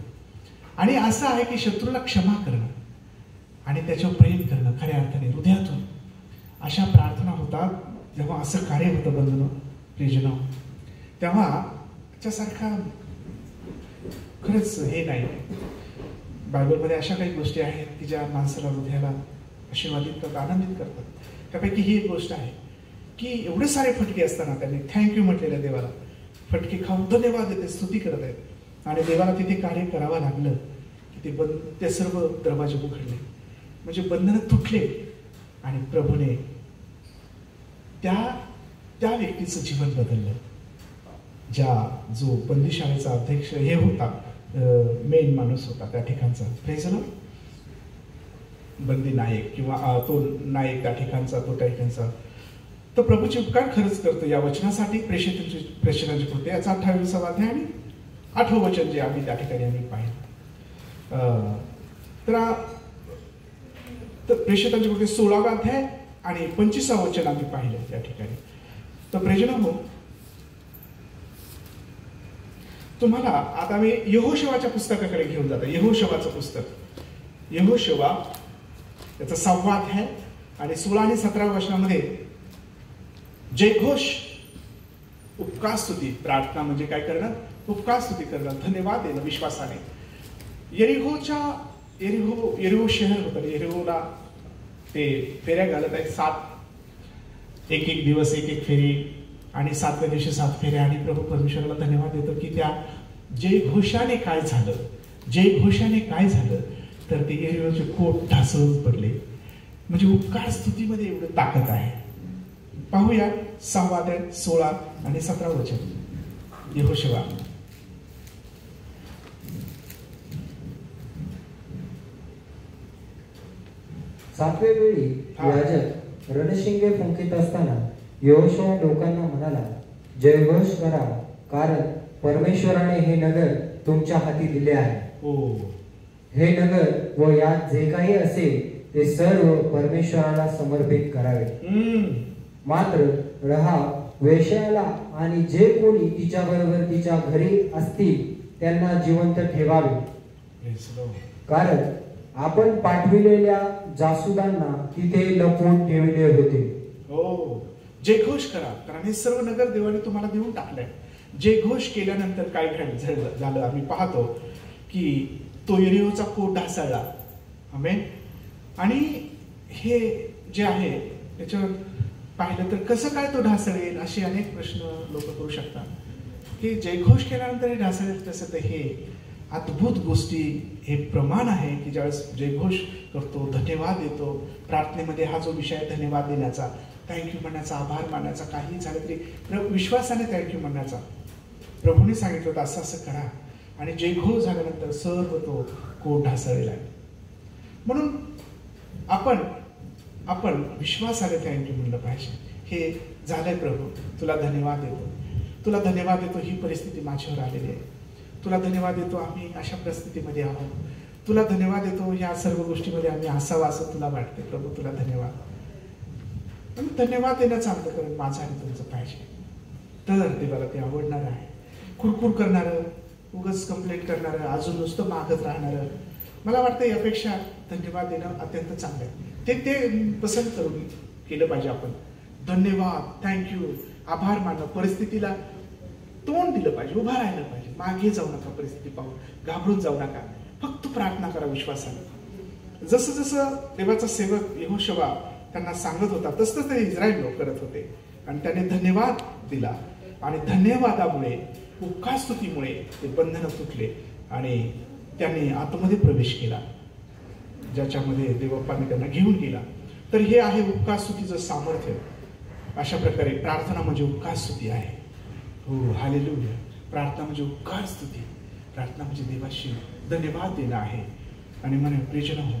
आणि असं आहे की शत्रूला क्षमा करणं आणि त्याच्यावर प्रेम करणं खऱ्या अर्थाने हृदयातून. अशा प्रार्थना होतात जेव्हा असं कार्य होतं बंधूंनो, प्रियजनो. तेव्हा त्याच्यासारखा खरंच हे नाही. बायबलमध्ये अशा काही गोष्टी आहेत की ज्या माणसाला हृदयाला आशीर्वादित करतात, आनंदित करतात. त्यापैकी ही एक गोष्ट आहे की एवढे सारे फटके असताना त्यांनी थँक्यू म्हटलेलं देवाला. फटके खाऊन धन्यवाद देते, स्तुती करत आहेत. आणि देवाला तिथे कार्य करावं लागलं की ते सर्व दरवाजे उघडले, म्हणजे बंधनं तुटले. आणि प्रभूने त्या व्यक्तीचं जीवन बदललं. जो बंदीशाळेचा अध्यक्ष हे होता, मेन माणूस होता त्या ठिकाणचा, प्रेज लॉर्ड, बंदी नायक किंवा तो नायक त्या ठिकाणचा, तो त्या ठिकाणचा. तर प्रभूचे उपकार खरंच करतो. या वचनासाठी प्रेषितांची कृती याचा 28वा अध्याय आणि 8वं वचन जे आम्ही त्या ठिकाणी आम्ही पाहिलं. तर प्रेषितांचे पुस्तक 16वा अध्याय आणि 25वा वचन आम्ही पाहिलं त्या ठिकाणी. तर प्रियजनो, तुम्हाला आता मी यहोशुवाच्या पुस्तकाकडे घेऊन जातो. यहोशुवाचं पुस्तक, यहोशुवा त्याचा 6वा अध्याय आणि 16 आणि 17 वचनामध्ये जयघोष, उपकार स्तुती. प्रार्थना म्हणजे काय करणं? उपकार स्तुती करणं, धन्यवाद देणं विश्वासाने. यरिहो शहर होतं. यरिहोला ते फेऱ्या घालत आहेत 7 एक दिवस एक फेरी आणि 7व्या दिवशी 7 फेऱ्या. आणि प्रभू परमेश्वराला धन्यवाद देतो की त्या जयघोषाने काय झालं, जयघोषाने काय झालं तर ते यरिहोचे कोट ढासळून पडले. म्हणजे उपकार स्तुतीमध्ये एवढं ताकद आहे. पाहूया 6वा अध्याय 16 आणि 17 वचन. यहोशुवा. 7व्या वेळी याजक रणशिंगे फुंकीत असताना यहोशुवा लोकांना म्हणाला, जयघोष करा, कारण परमेश्वराने हे नगर तुमच्या हाती दिले आहे. हे नगर व यात जे काही असेल ते सर्व परमेश्वराला समर्पित करावे. मात्र रहाब वेश्याला आणि जे कोणी तिच्या बरोबर तिच्या घरी असतील त्यांना जिवंत ठेवावे, कारण आपण पाठविलेल्या जासुदांना तिथे लपवून ठेवले होते. जयघोष करा, कारण हे सर्व नगर देवाने तुम्हाला देऊन टाकलंय. जयघोष केल्यानंतर काय झालं आम्ही पाहतो की तो यरिहोचा कोट ढासळला. आमेन. आणि हे जे आहे त्याच्यावर पाहिलं तर कसं काय तो ढासळेल असे अनेक प्रश्न लोक करू शकतात की जयघोष केल्यानंतर हे ढासळेल कसं. तर हे अद्भुत गोष्टी, हे प्रमाण आहे की ज्यावेळेस जयघोष करतो, धन्यवाद देतो, प्रार्थनेमध्ये हा जो विषय आहे धन्यवाद देण्याचा, थँक्यू म्हणण्याचा, आभार मानण्याचा, काही झालं तरी विश्वासाने थँक्यू म्हणण्याचा. प्रभूने सांगितलं होतं असं असं करा. आणि जयघोष झाल्यानंतर सर्व तो कोट ढासळलेला आहे. म्हणून आपण विश्वासाने थँक्यू म्हणलं पाहिजे. हे झालंय प्रभू, तुला धन्यवाद देतो, तुला धन्यवाद देतो, ही परिस्थिती माझ्यावर आलेली आहे, तुला धन्यवाद देतो आम्ही अशा परिस्थितीमध्ये आहोत, तुला धन्यवाद देतो या सर्व गोष्टीमध्ये आम्ही असावं असं तुला वाटते. प्रभू तुला धन्यवाद. धन्यवाद देण्याचं अंतःकरण माझं आणि तुमचं पाहिजे. तर देवाला ते आवडणार आहे. कुरकुर करणारं, उगाच कंप्लेंट करणारं, अजून नुसतं मागत राहणारं, मला वाटतं यापेक्षा धन्यवाद देणं अत्यंत चांगलं आहे. ते पसंत करून केलं पाहिजे आपण. धन्यवाद, थँक्यू, आभार मानणं, परिस्थितीला तोंड दिलं पाहिजे, उभा राहिलं पाहिजे. मागे जाऊ नका, परिस्थिती पाहून घाबरून जाऊ नका, फक्त प्रार्थना करा विश्वासाने. जसं जसं देवाचा सेवक यहोशुवा त्यांना सांगत होता तसं ते इस्रायल लोक करत होते. आणि त्याने धन्यवाद दिला आणि धन्यवादामुळे, उपकार स्तुतीमुळे ते बंधनं तुटले आणि त्याने आतमध्ये प्रवेश केला ज्याच्यामध्ये देवप्पाने त्यांना घेऊन गेला. तर हे आहे उपकार स्तुतीचं सामर्थ्य. अशा प्रकारे प्रार्थना म्हणजे उपकार स्तुती आहे. हो, हालेलुया. प्रार्थना म्हणजे उपकार स्तुती, प्रार्थना म्हणजे देवाशी धन्यवाद देणं आहे. आणि म्हणे प्रियजन,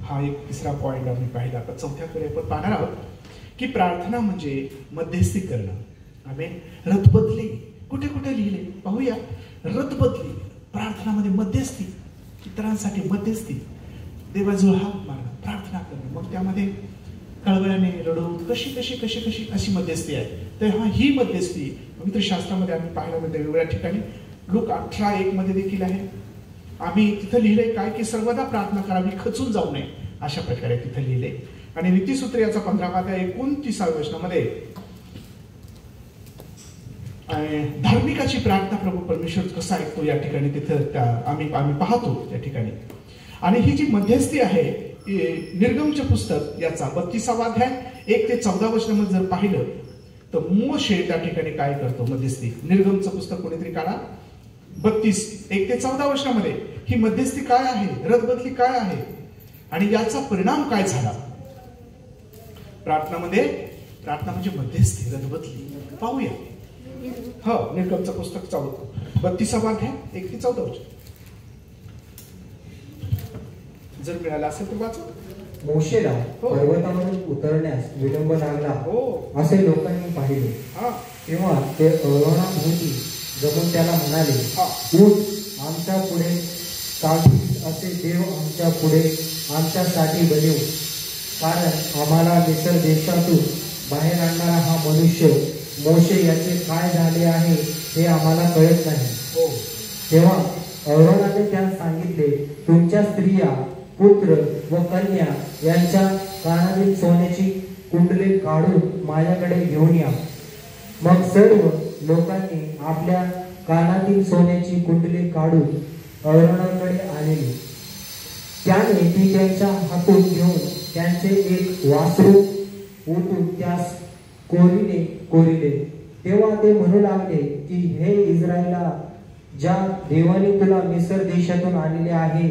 हा एक तिसरा पॉइंट आम्ही पाहिला. आता चौथ्याकडे आपण पाहणार आहोत की प्रार्थना म्हणजे मध्यस्थी करणं. आम्ही रथबदली कुठे कुठे लिहिले पाहूया. रथबदली, प्रार्थनामध्ये मध्यस्थी, इतरांसाठी मध्यस्थी, देवाजवळ हात मारणं, प्रार्थना करणं, मग त्यामध्ये कळवळ्याने रडवून कशी अशी मध्यस्थी आहे. तर ही मध्यस्थी पवित्र शास्त्रामध्ये आम्ही पाहायला मिळते वेगवेगळ्या ठिकाणी. लूक 18:1 मध्ये देखील आहे. आम्ही तिथं लिहिलंय काय की सर्वदा प्रार्थना करावी, खचून जाऊ नये, अशा प्रकारे तिथं लिहिले. आणि नीतिसूत्र याचा 15वा अध्याय 29व्या वचनामध्ये धार्मिकाची प्रार्थना प्रभू परमेश्वर कसा ऐकतो या ठिकाणी तिथं आम्ही पाहतो त्या ठिकाणी. आणि ही जी मध्यस्थी आहे निर्गमचे पुस्तक याचा 32वा अध्याय 1 ते 14 वचनामध्ये जर पाहिलं तर मोशे त्या ठिकाणी काय करतो मध्यस्थी. निर्गमचं पुस्तक कोणीतरी काढा, 32 1 ते 14 वचनामध्ये ही मध्यस्थी काय आहे, रथबदली काय आहे आणि याचा परिणाम काय झाला. प्रार्थनामध्ये, प्रार्थना म्हणजे मध्यस्थी, रथबदली. पाहूया. हो, निर्गमचं पुस्तक 32वा अध्याय 1 ते 14 वचन जर मिळाला असेल तर वाचा. मोशेला पर्वतावरून उतरण्यास विलंब लागला असे लोकांनी पाहिले. तेव्हा ते अरोनाभोवती जमून त्याला म्हणाले, उठ, आमच्या पुढे चालतीस असे देव आमच्या पुढे आमच्यासाठी बनव, कारण आम्हाला मिस्र देशातून बाहेर आणणारा हा मनुष्य मोशे याचे काय झाले आहे हे आम्हाला कळत नाही. तेव्हा अहरोनाने त्यास सांगितले, तुमच्या स्त्रिया, पुत्र व कन्या यांच्या कानातील सोन्याची कुंडले काढून माझ्याकडे घेऊन या. मग सर्व लोकांनी आपल्या कानातील सोन्याची कुंडले काढून अहरोनाकडे आणली. त्याने ती त्यांच्या हातून घेऊन त्यांचे एक वासरू उठून त्यास कोरिले. तेव्हा ते म्हणू लागले की, हे इस्रायला, ज्या देवाने तुला मिस्र देशातून आणले आहे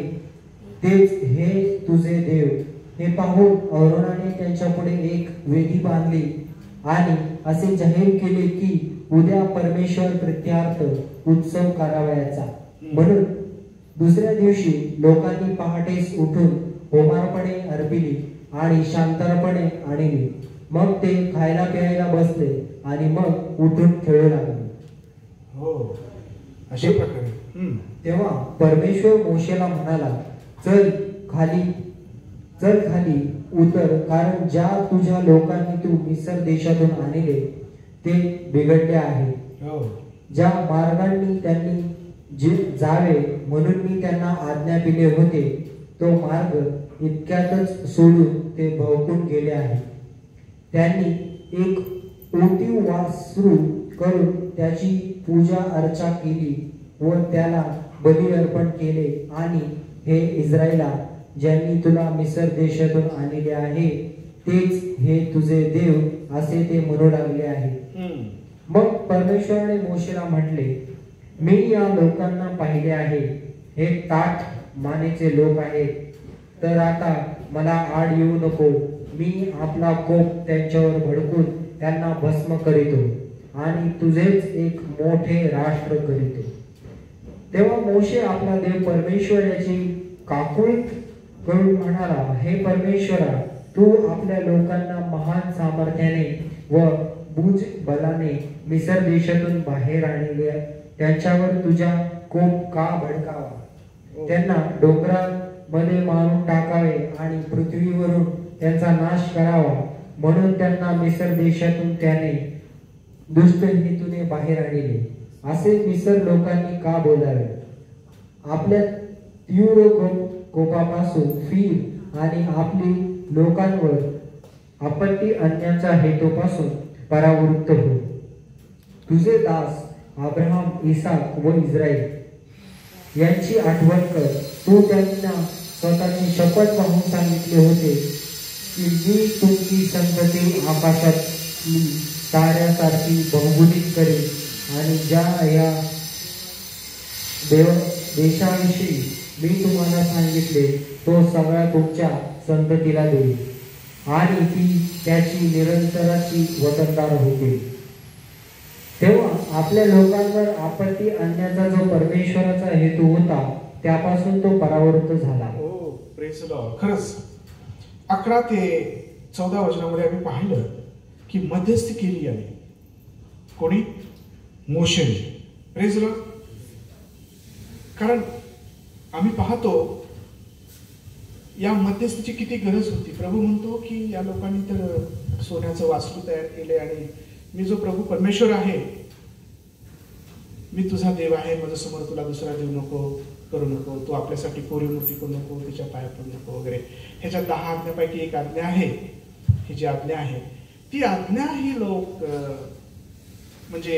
तेच हे तुझे देव. हे पाहून अहरोनाने त्यांच्या पुढे एक वेदी बांधली आणि असे जाहीर केले की उद्या परमेश्वर प्रीत्यार्थ उत्सव करावयाचा. म्हणून दुसऱ्या दिवशी लोकांनी पहाटेस उठून होमार्पणे अर्पिली आणि शांतार्पणे आणली. मग ते खायला प्यायला बसले आणि मग उठून खेळू लागले. अशा प्रकारे तेव्हा परमेश्वर मोशेला म्हणाला, चल खाली उतर, कारण ज्या तुझ्या लोकांनी तू मिस्र देशातून आणले ते बिघडले आहे. ज्या मार्गांनी त्यांनी जावे म्हणून मी त्यांना आज्ञा दिले होते तो मार्ग इतक्यातच सोडून ते भवकून गेले आहे. त्यांनी एक ओटीव वासरू करून त्याची पूजा अर्चा केली व त्याला बली अर्पण केले आणि हे इस्रायला, ज्यांनी तुला मिस्र देशातून आणले आहे तेच हे तुझे देव असे ते म्हणू लागले आहे. मग परमेश्वराने मोशेला म्हटले, मी या लोकांना पाहिले आहे, हे ताठ मानेचे लोक आहेत. तर आता मला आड येऊ नको. मी आपला कोप त्यांच्यावर भडकून त्यांना भस्म करीतो आणि तुझेच एक मोठे राष्ट्र करीतो. तेव्हा मोशे आपला देव परमेश्वर याची काकुळत करून म्हणाला, हे परमेश्वरा, तू आपल्या लोकांना महान सामर्थ्याने व भुज बलाने मिस्र देशातून बाहेर आणले, त्यांच्यावर तुझा कोप का भडकावा? त्यांना डोंगरामध्ये मारून टाकावे आणि पृथ्वीवरून त्यांचा नाश करावा, म्हणून त्यांना मिस्र देशातून त्याने दुष्ट हेतूने बाहेर आणले, असे मिस्र लोकांनी का बोलावे? आपल्या तीव्र कोपापासून फिर आणि आपली लोकांवर आपत्ती आणण्याच्या हेतूपासून परावृत्त हो. तुझे दास अब्राहम, इसाक व इस्राईल यांची आठवण कर. तू त्यांना स्वतःची शपथ वाहून सांगितले होते की मी तुमची संतती आकाशातली ताऱ्यासारखी बहुगुणित करेन आणि ज्या या देशाविषयी मी तुम्हाला सांगितले तो सगळा तुमच्या संततीला देईल आणि ती त्याची निरंतराची वतनदार होतील. तेव्हा आपल्या लोकांवर आपत्ती आणण्याचा जो परमेश्वराचा हेतू होता त्यापासून तो परावृत्त झाला. Praise the Lord. खरंच 11 ते 14 वचनामध्ये आम्ही पाहिलं की मध्यस्थी केली आहे कोणी? मोशेने. Praise the lord. कारण आम्ही पाहतो या मध्यस्थीची किती गरज होती. प्रभू म्हणतो की या लोकांनी तर सोन्याचं वासरू तयार केले आणि मी जो प्रभू परमेश्वर आहे, मी तुझा देव आहे, माझ्या समोर तुला दुसरा देव नको करू नको, तू आपल्यासाठी कोरी मूर्ती करू नको, तिच्या पाया पडू नको वगैरे. ह्याच्या 10 आज्ञापैकी एक आज्ञा आहे. ही जी आज्ञा आहे ती आज्ञा ही लोक म्हणजे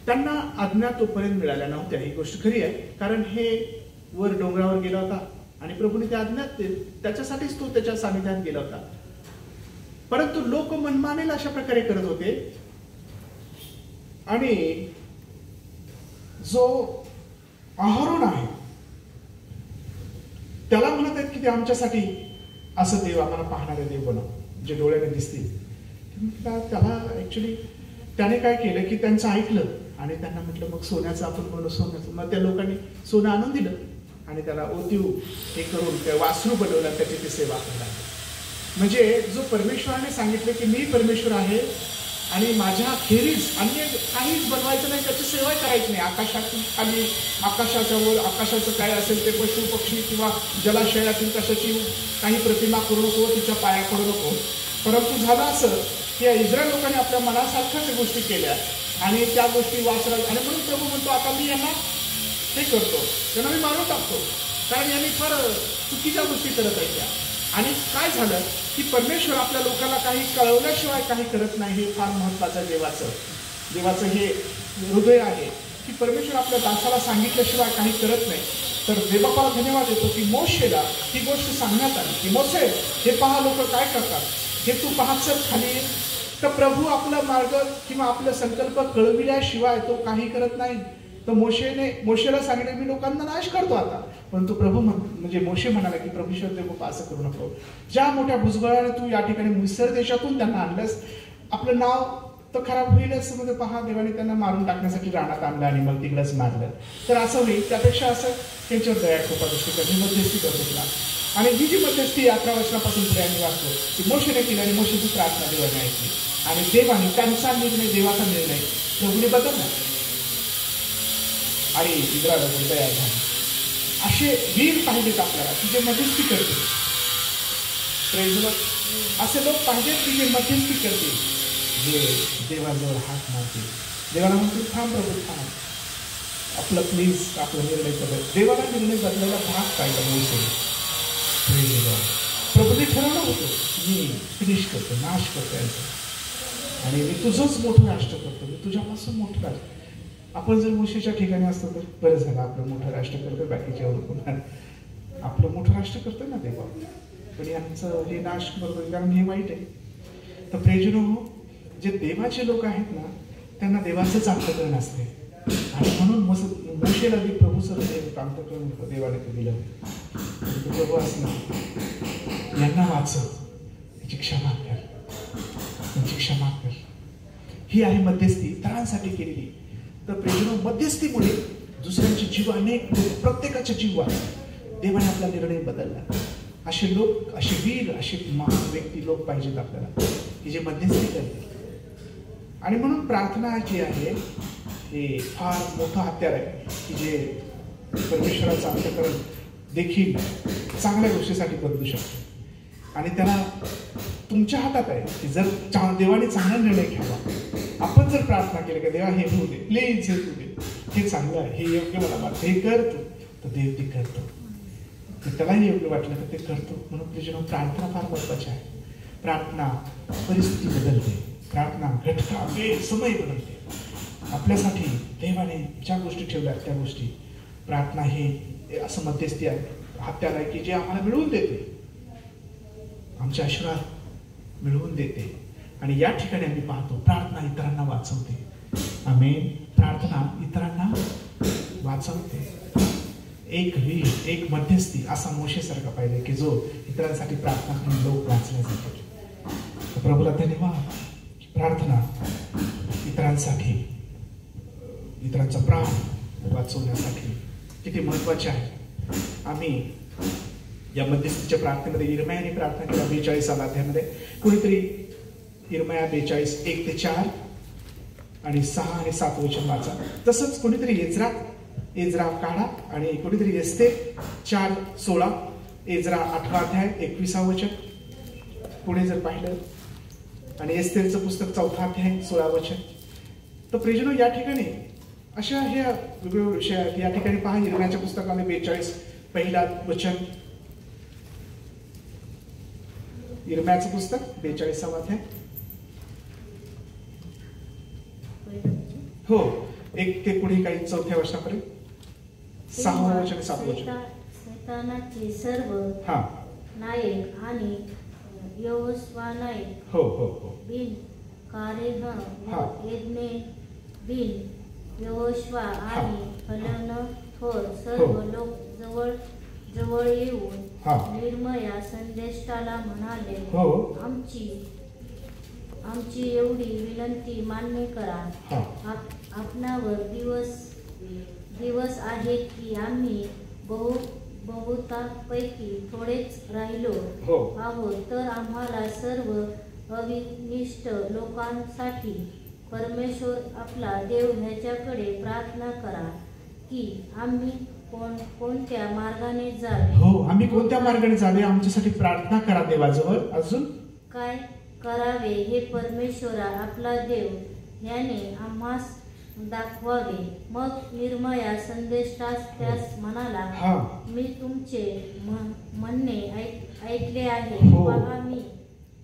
त्यांना आज्ञा तोपर्यंत मिळाल्या नव्हत्या. ही गोष्ट खरी आहे, कारण हे वर डोंगरावर गेला होता आणि प्रभूने त्या आज्ञात त्याच्यासाठीच तो त्याच्या सानिध्यात गेला होता. परंतु लोक मनमानेला अशा प्रकारे करत होते आणि जो अहरोन आहे त्याला म्हणत आहेत की ते आमच्यासाठी असं देव, आम्हाला पाहणारे देव बनव जे डोळ्याने दिसतील. त्याला ऍक्च्युली त्याने काय केलं की त्यांचं ऐकलं आणि त्यांना म्हटलं मग सोन्याचं आपण बनवू, सोन्याचं. मग त्या लोकांनी सोनं आणून दिलं आणि त्याला ओतीव हे करून त्या वासरू बनवला, त्याची ती सेवा करणार. म्हणजे जो परमेश्वराने सांगितलं की मी परमेश्वर आहे आणि माझ्या खेरीज अन्य काहीच बनवायचं नाही, त्याची सेवा करायची नाही. आकाशातून खाली, आकाशाच्या वर, आकाशाचं काय असेल ते पशु पक्षी किंवा जलाशयातील कशाची काही प्रतिमा करू नको, तिच्या पाया पडू नको. परंतु झालं असं की या इस्रायल लोकांनी आपल्या मनासारख्याच गोष्टी केल्या आणि त्या गोष्टी वाचल्या. आणि म्हणून प्रभू म्हणतो आता मी यांना ते करतो, त्यांना मी मारून टाकतो, कारण यांनी फार चुकीच्या गोष्टी करत आहेत त्या. आणि काय झालं की परमेश्वर आपल्या लोकांना काही कळवल्याशिवाय काही करत नाही. हे फार महत्वाचं देवाचं हे हृदय आहे की परमेश्वर आपल्या दासाला सांगितल्याशिवाय काही करत नाही. तर देवबापाला धन्यवाद देतो की मोशेला ही गोष्ट सांगण्यात आली की मोशे हे पहा लोक काय करतात, हे तू पाहत खाली. तर प्रभू आपला मार्ग किंवा आपला संकल्प कळविल्याशिवाय तो काही करत नाही. तर मोशेला सांगितलं मी लोकांना नाश करतो आता. परंतु प्रभू म्हणजे मोशे म्हणाला की प्रभूश्वर देव असं करू नको. ज्या मोठ्या भुजबळाने तू या ठिकाणी मिस्र देशातून त्यांना आणलंस, आपलं नाव तर खराब होईलच. मध्ये पहा देवाने त्यांना मारून टाकण्यासाठी रानात आणलं आणि मग तिकडंच मारलं. तर असं होईल त्यापेक्षा असं त्यांच्यावर दया कृपा दृष्टी करणे, मध्यस्थी करत होता. आणि ही जी मध्यस्थी 11 वर्षापासून पुढे आम्ही वाचतो ती मोशेने केली आणि मोशेची प्रार्थना देवाने ऐकली आणि देवाने त्यांचा निर्णय, देवाचा निर्णय प्रभूने बदलला आणि इस्रायलावर दया झाली. असे वीर पाहिजेत आपल्याला की जे मध्यस्थी करतील. असे लोक पाहिजेत की जे मध्यस्थी करतील, जे देवाजवळ हात मारतील. देवाला म्हणतील थांब प्रभू थांब, आपलं प्लीज आपला निर्णय बदल. देवाला निर्णय बदलायला भाग पाहिजे. मोशे प्रभूने ठरवलं होतं मी फिनिश करतो, नाश करतो यांचं आणि मी तुझंच मोठं राष्ट्र करतो, मी तुझ्यापासून मोठं राष्ट्र. आपण जर मोशेच्या ठिकाणी असतो तर बरं झालं, आपलं मोठं राष्ट्र करतोय, बाकीच्या आपलं मोठं राष्ट्र करतोय ना देवा, पण यांचं हे नाश करतोय कारण हे वाईट आहे. तर प्रेजनो हो, जे देवाचे लोक आहेत ना त्यांना देवाचंच अंतःकरण असते आणि म्हणून मोशेला बी प्रभूचं अंतःकरण देवाने ते दिलं. प्रभू असणार यांना वाचव, त्याची क्षमा कर, त्यांची क्षमा कर. ही आहे मध्यस्थी इतरांसाठी केलेली. तर प्रेजनो मध्यस्थीमुळे दुसऱ्यांचे जीव, अनेक प्रत्येकाचे जीव वाचले. देवाने आपला निर्णय बदलला. असे लोक, असे वीर, असे महान व्यक्ती लोक पाहिजेत आपल्याला की जे मध्यस्थी करतील. आणि म्हणून प्रार्थना जी आहे हे फार मोठं हत्यार आहे की जे परमेश्वराचं अंतःकरण देखील चांगल्या गोष्टीसाठी बदलू शकतो. आणि त्याला तुमच्या हातात आहे की जर देवाने चांगला निर्णय घ्यावा. आपण जर प्रार्थना केली की देवा हे होऊ दे, प्लीज हे होऊ दे, हे चांगलं आहे, हे योग्य मला वाटतं, हे करतो, तर देव ते करतो. त्यालाही योग्य वाटलं तर ते करतो. म्हणून तुझ्या प्रार्थना फार महत्वाची आहे. प्रार्थना परिस्थिती बदलते, प्रार्थना घटका वेळ समय बदलते. आपल्यासाठी देवाने ज्या गोष्टी ठेवल्या त्या गोष्टी, प्रार्थना हे असं मध्यस्थी आहे, हत्यार आहे की जे आम्हाला मिळवून देते, आमचे आशीर्वाद मिळवून देते. आणि या ठिकाणी आम्ही पाहतो प्रार्थना इतरांना वाचवते. आमेन. प्रार्थना इतरांना वाचवते. एक वीर, एक मध्यस्थी असा मोशेसारखा पाहिजे की जो इतरांसाठी प्रार्थना करून लोक वाचले जातात. प्रभूला धन्यवाद. प्रार्थना इतरांसाठी, इतरांचा प्राण वाचवण्यासाठी किती महत्वाचे आहे. आम्ही या मध्यस्थीच्या प्रार्थनेमध्ये इर्मयाने प्रार्थना केला 42व्या अध्यायामध्ये. कोणीतरी इर्मया 42 1-4 आणि 6 आणि 7 वचन वाचा. तसंच कोणीतरी एज्रा काढा आणि कोणीतरी एस्तेर 4:16, एज्रा 8वा अध्याय 21 वचन पुढे जर पाहिलं आणि एस्तेरचं पुस्तक 4था अध्याय 16 वचन. तर प्रिजनो या ठिकाणी अशा ह्या वेगवेगळ्या विषय आहेत. या ठिकाणी पहा इर्मयाच्या पुस्तकामध्ये 42 पहिला वचन, इर्मयाचं पुस्तक 42वा अध्याय. हो, 1 ते पुढे काही 4थ्या वर्षापर्यंत 6वं वचन 7वं वचन. शैतानाचे सर्व नायक आणि यहोशुआ नायक बिन कारेह एदने बिन यहोशुआ आणि हलन थोर सर्व लोक जवळ येऊन निर्मया संदेष्टाला म्हणाले, आमची एवढी विनंती मान्य करा. आपणावर दिवस आहेत की आम्ही बहुतांपैकी थोडेच राहिलो आहोत, तर आम्हाला सर्व अविनिष्ट लोकांसाठी परमेश्वर आपला देव ह्याच्याकडे प्रार्थना करा की आम्ही कोणत्या मार्गाने जावे. हो, आम्ही कोणत्या मार्गाने जावे आमच्यासाठी प्रार्थना करा देवाजवळ. अजून काय करावे हे परमेश्वरा आपला देव याने आम्हास दाखवावे. मग निर्मया संदेष्टास त्यास म्हणाला, मी तुमचे म्हणणे ऐकले आहे. पहा,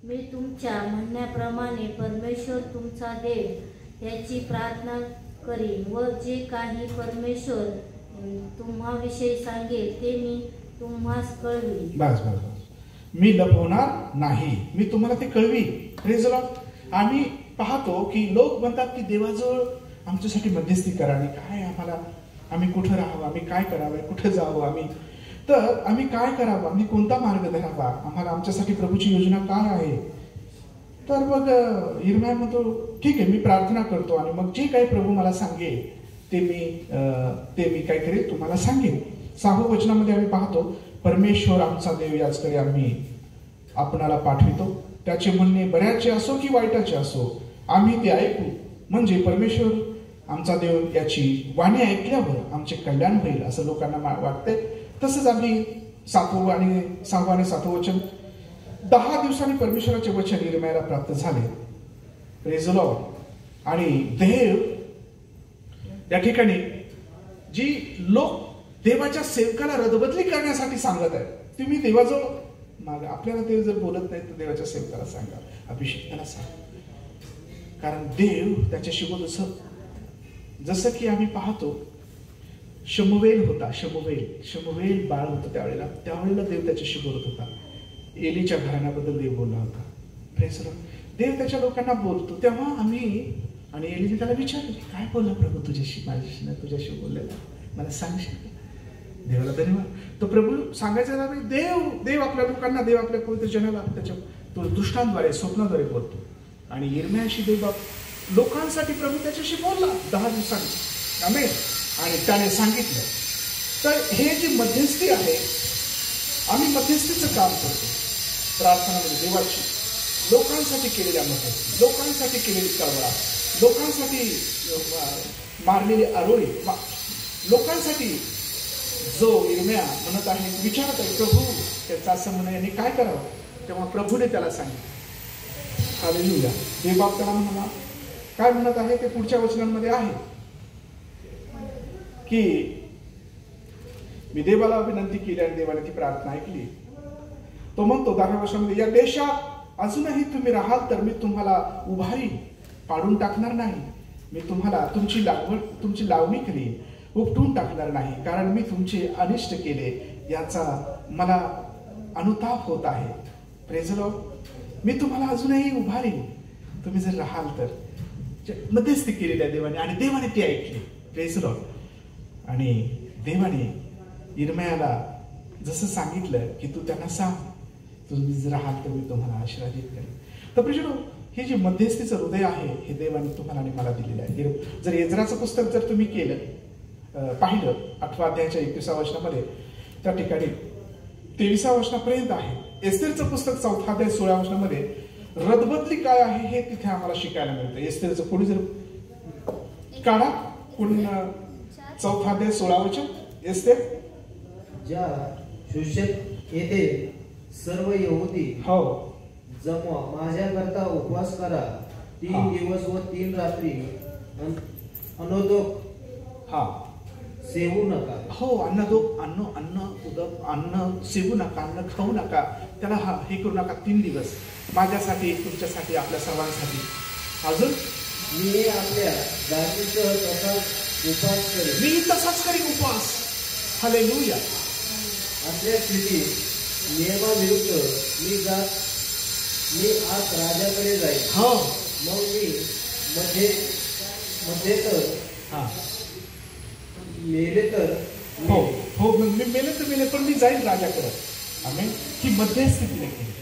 मी तुमच्या म्हणण्याप्रमाणे परमेश्वर तुमचा देव याची प्रार्थना करीन व जे काही परमेश्वर तुम्हाविषयी सांगेल ते मी तुम्हास कळवी. बस बस बस, मी लपवणार नाही, मी तुम्हाला ते कळवी. Praise Lord. आम्ही पाहतो की लोक म्हणतात की देवाजवळ आमच्यासाठी मध्यस्थी करा. आणि काय आम्ही कुठं राहावं, आम्ही काय करावं, कुठं जावं, आम्ही काय करावं, आम्ही कोणता मार्ग धरावा, आम्हाला आमच्यासाठी प्रभूची योजना काय आहे. तर मग यिर्मया म्हणतो ठीक आहे, मी प्रार्थना करतो आणि मग जे काही प्रभू मला सांगेल ते मी काय करेल तुम्हाला सांगेन. 6व्या वचनामध्ये आम्ही पाहतो, परमेश्वर आमचा देव याचकडे आम्ही आपणाला पाठवितो. त्याचे म्हणणे बऱ्याचे असो की वाईटाचे असो आम्ही ते ऐकू. म्हणजे परमेश्वर आमचा देव याची वाणी ऐकल्यावर आमचे कल्याण होईल असं लोकांना वाटते. तसंच आम्ही 7वं आणि 6वं आणि 7वं वचन, 10 दिवसांनी परमेश्वराचे वचन यिर्मयाला प्राप्त झाले. Praise the Lord. आणि देव या ठिकाणी जी लोक देवाच्या सेवकाला रदबदली करण्यासाठी सांगत आहेत, तुम्ही देवाजवळ मागा. आपल्याला देव जर बोलत नाही तर देवाच्या सेवकाला सांगा, अभिषेकाला सांगा. कारण देव त्याच्याशी बोलत. जसं की आम्ही पाहतो शमुवेल होता, शमुवेल बाळ होतं त्यावेळेला देव त्याच्याशी बोलत होता. एलीच्या घराण्याबद्दल देव बोलला होता. Praise the Lord. देव त्याच्या लोकांना बोलतो तेव्हा आणि एलीने त्याला विचारलं, काय बोलला प्रभू तुझ्याशी, माझ्याशी नाही, तुझ्याशी बोललेला, मला सांगशील का. देवाला धन्यवाद. तो प्रभू सांगायचा ना, देव आपल्या लोकांना, देव आपल्या पवित्र जनाला त्याच्या दृष्टांद्वारे, स्वप्नाद्वारे बोलतो. आणि यिर्मयाशी देव लोकांसाठी प्रभू त्याच्याशी बोलला 10 दिवसांनी. आमेन. आणि त्याने सांगितलं. तर हे जी मध्यस्थी आहे, आम्ही मध्यस्थीचं काम करतो प्रार्थनामध्ये. देवाची लोकांसाठी केलेल्या मध्यस्थी, लोकांसाठी केलेली कळवळा, लोकांसाठी मारलेली आरोळी, लोकांसाठी जो यिर्मया म्हणत आहे, विचारत आहे प्रभू त्याचं असं म्हणणं यांनी काय करावं. तेव्हा प्रभूने त्याला सांगितलं. हालेलुया. देवबाप त्याला म्हणाला, काय म्हणत आहे ते पुढच्या वचनांमध्ये आहे की मी देवाला विनंती केली आणि देवाने ती प्रार्थना ऐकली. तो म्हणतो 10व्या वर्षामध्ये, या देशात अजूनही तुम्ही राहाल तर मी तुम्हाला उभारी पाडून टाकणार नाही. मी तुम्हाला तुमची लावणी केली, उपटून टाकणार नाही. कारण मी तुमचे अनिष्ट केले याचा मला अनुताप होत आहे. Praise the Lord. मी तुम्हाला अजूनही उभारी, तुम्ही जर राहाल तर. मध्यस्थी केलेल्या देवाने आणि देवाने ती ऐकली. Praise the Lord. आणि देवाने यिर्मयाला जसं सांगितलं की तू त्यांना सांग, तुम्ही जर राहाल तर मी तुम्हाला आशीर्वादित करेन. तर प्रेज द लॉर्ड, हे जे मध्यस्थीचं हृदय आहे हे देवाने तुम्हाला आणि मला दिलेलं आहे. जर एज्राचं पुस्तक जर तुम्ही पाहिलं 8व्या अध्यायाच्या 21व्या वचनामध्ये, त्या ठिकाणी 23व्या वचनापर्यंत आहे. एस्तेरचं पुस्तक 4था अध्याय 16व्या वचनामध्ये रदबदली काय आहे हे तिथे आम्हाला शिकायला मिळतं. एस्तेरचं कोणी जर काढा, कोणी 4था अध्याय 16 वचन. एस्तेर, ज्या शूशेत येथे सर्व यहुदी जमवा, माझ्याकरता उपवास करा. 3 दिवस व 3 रात्री अनोदक सेवू नका. अन्न सेवू नका, अन्न खाऊ नका, त्याला हे करू नका. 3 दिवस माझ्यासाठी, तुमच्यासाठी, आपल्या सर्वांसाठी. अजून मी आपल्या जातीसह तसाच करीन उपवास. हालेलुया. आपल्या स्थितीत नियमाविरुद्ध मी आज राजाकडे जाईल. मग मी मध्ये तर मेले तर मी मेले पण मी जाईल राजाकडे. आमेन. ही मध्यस्थी तिने केली,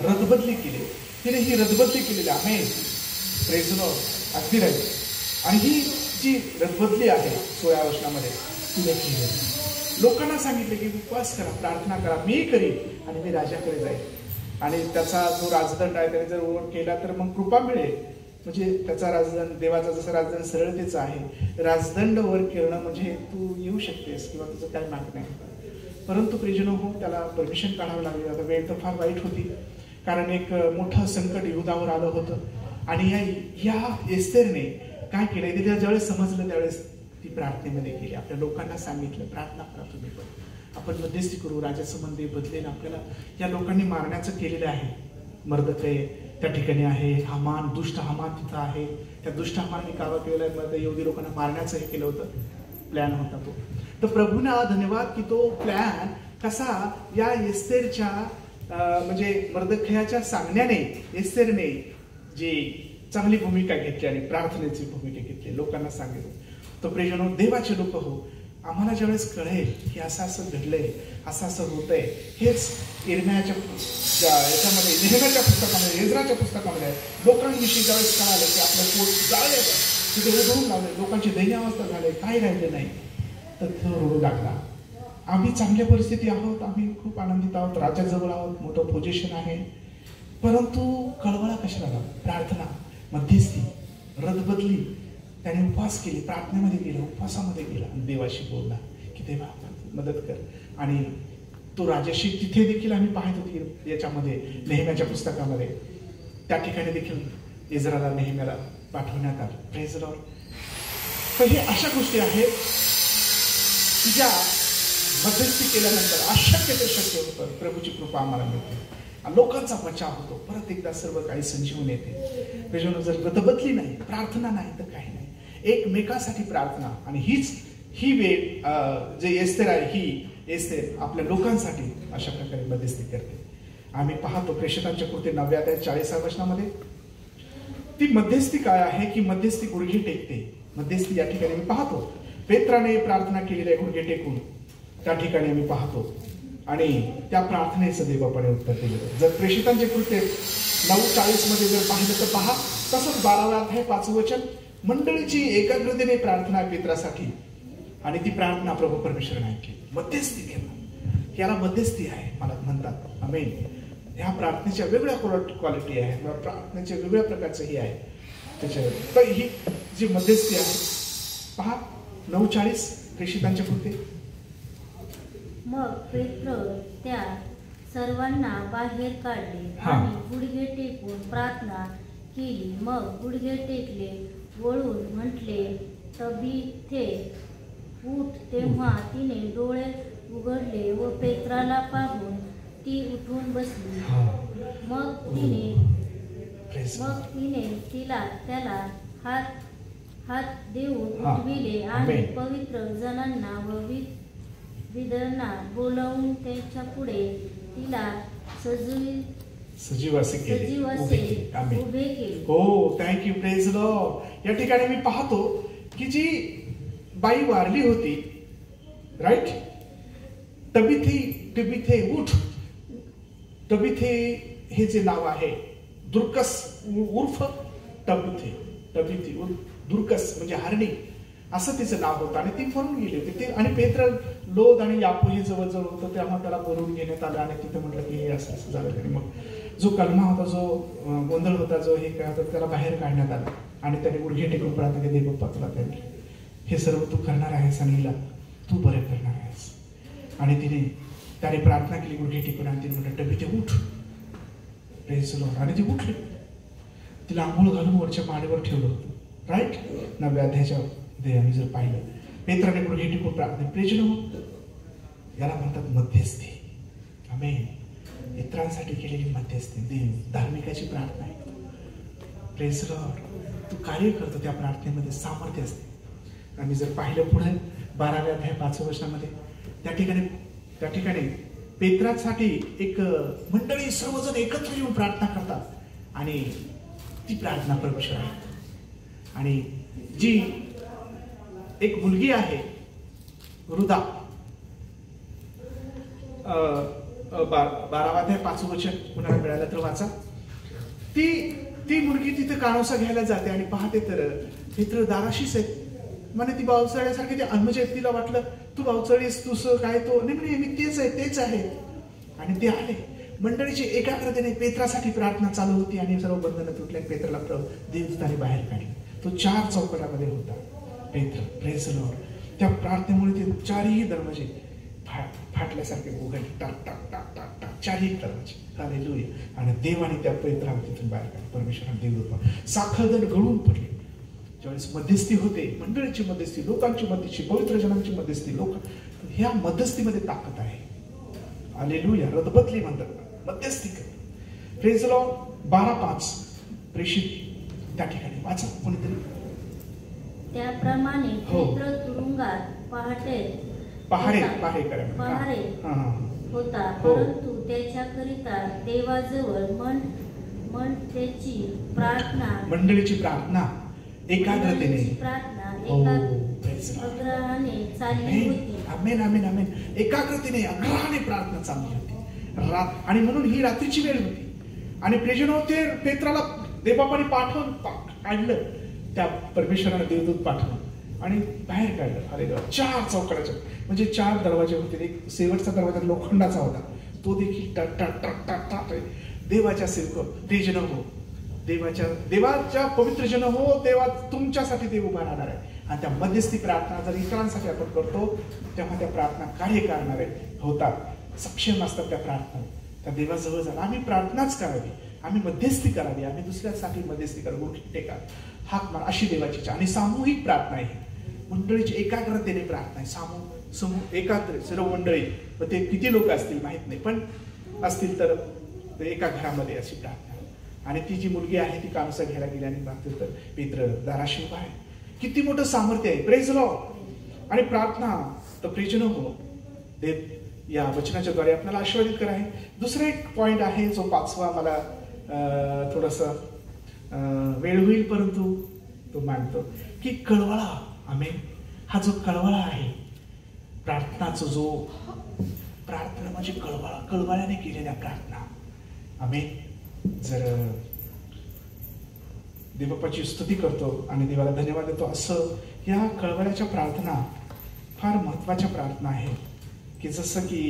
रदबदली केली. तिने ही रदबदली केलेली. आमेन. Praise the lord. अगदी राहील. आणि ही जी रदबदली आहे 16व्या वचनामध्ये तिने केली. लोकांना सांगितले की उपवास करा, प्रार्थना करा, मी करीन आणि मी राजाकडे जाईल. आणि त्याचा जो राजदंड आहे त्याने जर ओव्हर केला तर मग कृपा मिळेल. म्हणजे त्याचा राजदंड, देवाचा जसं राजदंड सरळतेचा आहे, राजदंड वर करणं म्हणजे तू येऊ शकतेस किंवा तुझं काय माग नाही. परंतु प्रियजनो हो, त्याला परमिशन काढावं लागली. आता वेळ तर फार वाईट होती, कारण एक मोठं संकट यहुदावर आलं होतं. आणि या एस्तेरने काय केलंय, तिला ज्यावेळेस समजलं त्यावेळेस ती प्रार्थनेमध्ये गेली. आपल्या लोकांना सांगितलं, प्रार्थना करा तुम्ही पण, आपण मध्यस्थी करू, राजासंबंधी बदलेल. आपल्याला या लोकांनी मारण्याचं केलेलं आहे. मर्दकै त्या ठिकाणी आहे, हामान, दुष्ट हामान तिथं आहे. त्या दुष्ट हामाने कावा केलेला यहुदी लोकांना मारण्याचं हे केलं होतं, प्लॅन होता तो. तर प्रभूंना धन्यवाद की तो प्लॅन कसा या एस्तेरच्या म्हणजे मर्दखयाच्या सांगण्याने एस्तेरने जी चांगली भूमिका घेतली आणि प्रार्थनेची भूमिका घेतली, लोकांना सांगितलं. तर प्रियजनो, देवाचे लोक हो, आम्हाला ज्यावेळेस कळेल की असं असं घडलंय, असं असं होतंय, हेच इर्म्याच्या याच्यामध्ये, नेहम्याच्या पुस्तकामध्ये, एज्राच्या पुस्तकामध्ये लोकांविषयी ज्यावेळेस कळालं की आपलं पोट जाळले, तिथे उधळून लावले, लोकांची दैन्यावस्था झाली, काही राहिलं नाही, तर तो रडू लागला. आम्ही चांगल्या परिस्थिती आहोत, आम्ही खूप आनंदित आहोत, राज्याजवळ आहोत, मोठं पोझिशन आहे, परंतु कळवळा कशाला? प्रार्थना, मध्यस्थी, रदबदली. त्याने उपवास केले, प्रार्थनेमध्ये गेला, उपवासामध्ये गेला आणि देवाशी बोलला की देवा मदत कर. आणि तो राजाशी तिथे देखील आम्ही पाहत होती याच्यामध्ये, नेहम्याच्या पुस्तकामध्ये, त्या ठिकाणी देखील इस्रायला नेहम्याला पाठवण्यात आलं. Praise the Lord. तर हे अशा गोष्टी आहेत की ज्या मध्यस्थी केल्यानंतर अशक्य ते शक्य होतं. प्रभूची कृपा आम्हाला मिळते, लोकांचा बचाव होतो, परत एकदा सर्व काही संजीवून येते. प्रियजनो, जर बदली नाही, प्रार्थना नाही तर काही नाही. एकमेकांसाठी प्रार्थना, आणि ही वेळ जे एस्तेर आहे, ही एस्तेर आपल्या लोकांसाठी अशा प्रकारे मध्यस्थी करते. आम्ही पाहतो प्रेषितांच्या कृती 9:40 वचनामध्ये ती मध्यस्थी काय आहे की मध्यस्थी गुडघे टेकते. मध्यस्थी या ठिकाणी मी पाहतो पेत्राने प्रार्थना केलेली आहे गुडघे टेकून, त्या ठिकाणी मी पाहतो, आणि त्या प्रार्थनेचं देवापणे उत्तर दिलं. जर प्रेषितांचे कृत्य 9:40 मध्ये जर पाहिलं तर पहा, तसंच 12 अध्याय 5 वचन, मंडळीची एकाग्रतेने प्रार्थना पेत्रासाठी, आणि ती प्रार्थना प्रभू परमेश्वराने ऐकली. मध्यस्थी केलं, याला मध्यस्थी आहे मला म्हणतात. आमेन. ह्या प्रार्थनेच्या वेगळ्या क्वालिटी आहे, प्रार्थनेच्या वेगळ्या प्रकारचं ही आहे त्याच्यावर. तर ही जी मध्यस्थी आहे पहा 9:40 प्रेषितांच्या कृत्य. मग पेत्र त्या सर्वांना बाहेर काढले आणि गुडघे टेकून प्रार्थना केली. मग गुडघे टेकले, वळून म्हटले, तबीथे उठ. तेव्हा तिने डोळे उघडले व पेत्राला पाहून ती उठून बसली. मग तिने त्याला हात देऊन उठविले आणि पवित्र जणांना व विधना बोलावून त्यांच्या पुढे तिला सजीवासे उभे केले. हो, थँक्यू, प्रेज द लॉर्ड. या ठिकाणी मी पाहतो की जी बाई वारली होती, राईट, तबिथे उठ. तबिथे हे जे नाव आहे, दुर्कस उर्फ तबिथे दुर्कस म्हणजे हरणी, असं तिचं नाव होतं, आणि ती मरून गेली होती. आणि पेत्र, लोद आणि यापो हे जवळजवळ होतं, त्यामुळे त्याला बोलवून घेण्यात आलं आणि तिथं म्हटलं की हे असं असं झालं. आणि मग जो कलमा होता, जो गोंधळ होता, जो हे काय होता, त्याला बाहेर काढण्यात आलं आणि त्याने गुडघे टेकून प्रार्थना केली, देव तुला त्यांनी हे सर्व तू करणार आहेस आणि हिला तू बरे करणार आहेस. आणि त्याने प्रार्थना केली गुडघे टेकून, आणि तिने म्हटलं टबीथे उठ. Praise the Lord. आणि ती उठली, तिला आंघोळ घालून वरच्या माडीवर ठेवलं होतं, राईट. 9व्या अध्यायाच्या आम्ही जर पाहिलं, पेत्राने गुडघे टेकून प्रार्थना. Praise the Lord. याला म्हणतात मध्यस्थी. आमेन. इतरांसाठी केलेली मध्यस्थी, धार्मिकाची प्रार्थना आहे. Praise the Lord. तू कार्य करतो, त्या प्रार्थनेमध्ये सामर्थ्य असते. आम्ही जर पाहिलं पुढे 12व्या अध्याय 5 वचनामध्ये, त्या ठिकाणी पेत्रासाठी एक मंडळी सर्वजण एकत्र येऊन प्रार्थना करतात, आणि ती प्रार्थना परमेश्वर आहे. आणि जी एक मुलगी आहे रुदा, 12व्या अध्याय 5 वचन कुणाला मिळालं तर वाचा. ती मुलगी तिथे कानोसा घ्यायला जाते आणि पाहते तर मित्र दाराशीच आहे. म्हणे ती बावचळ्यासारखी, म्हणजे तिला वाटलं तू बावचळीस, तुस काय, तो नाही म्हणे मी तेच आहे. आणि ते आले, मंडळीची एकाग्रतेने पेत्रासाठी प्रार्थना चालू होती आणि सर्व बंधनं तुटल्या. पेत्राला देवदूताने बाहेर काढलं. तो 4 चौकटामध्ये होता पेत्र. Praise the Lord. त्या प्रार्थनेमुळे ते 4ही दरवाजे फाटल्यासारखे उघडले. टाक टाक टाक टाक टाक 4ही दरवाजे. हालेलुया. आणि देवाने त्या पेत्राला तिथून बाहेर काढलं. परमेश्वराने देवदूत साखळदंड गळून पडले. ज्यावेळेस मध्यस्थी होते, मंडळीची मध्यस्थी, लोकांची मध्यस्थी, पवित्र जनांची मध्यस्थी, ह्या मध्यस्थीमध्ये ताकद आहे. हालेलुया. रदबदली म्हणतात मध्यस्थी कर. Praise the Lord. 12:5 प्रेषित त्या ठिकाणी वाचा कोणीतरी. त्याप्रमाणे पेत्र तुरुंगात पहारे होता, परंतु त्याच्याकरिता देवाजवळ त्याची प्रार्थना, मंडळीची प्रार्थना एकाग्रतेने अग्रहाने चालली होती. आमेन आमेन आमेन. एकाग्रतेने अग्रहाने प्रार्थना चालली होती. आणि म्हणून ही रात्रीची वेळ होती. आणि प्रेजनो ते पेत्राला देवबापाने पाठवून काढलं. त्या परमेश्वराने देवदूत पाठवून आणि बाहेर काढलं. अरे 4 चौकडाचे म्हणजे 4 दरवाजे होते. एक शेवटचा दरवाजा लोखंडाचा होता. तो देखील टक टक टक टक टक. देवाच्या सेवक ते जन हो, देवाच्या पवित्र जन हो, देवा तुमच्यासाठी देव उभा राहणार आहे. आणि त्या मध्यस्थी प्रार्थना जर इतरांसाठी आपण करतो तेव्हा त्या प्रार्थना कार्य करणारे होतात, सक्षम असतात. त्या प्रार्थना त्या देवाजवळ जाणार. आम्ही प्रार्थनाच करावी, आम्ही मध्यस्थी करावी, आम्ही दुसऱ्यासाठी मध्यस्थी करावी. टेका हाक मार अशी देवाची इच्छा. आणि सामूहिक प्रार्थना आहे. मंडळीची एकाग्रतेने प्रार्थना आहे. समूह एकाग्र सर्व मंडळी. ते किती लोक असतील माहित नाही, पण असतील तर एका घरामध्ये अशी प्रार्थना. आणि ती जी मुलगी आहे ती कामसा घ्यायला गेली आणि बघते तर पेत्र दाराशी उभा आहे. किती मोठं सामर्थ्य आहे. Praise the Lord. आणि प्रार्थना तर प्रेजन हो, देव या वचनाच्या द्वारे आपल्याला आशीर्वादित करा आहे. दुसरा एक पॉइंट आहे जो 5वा मला थोडस वेळ होईल परंतु तो मांडतो की कळवळा. आमेन. हा जो कळवळा आहे प्रार्थनाचा, जो प्रार्थना म्हणजे कळवळ्याने केलेल्या प्रार्थना. आमेन. जर देवबापाची स्तुती करतो आणि देवाला धन्यवाद देतो, असं या कळवळ्याच्या प्रार्थना फार महत्वाच्या प्रार्थना आहे. की जसं की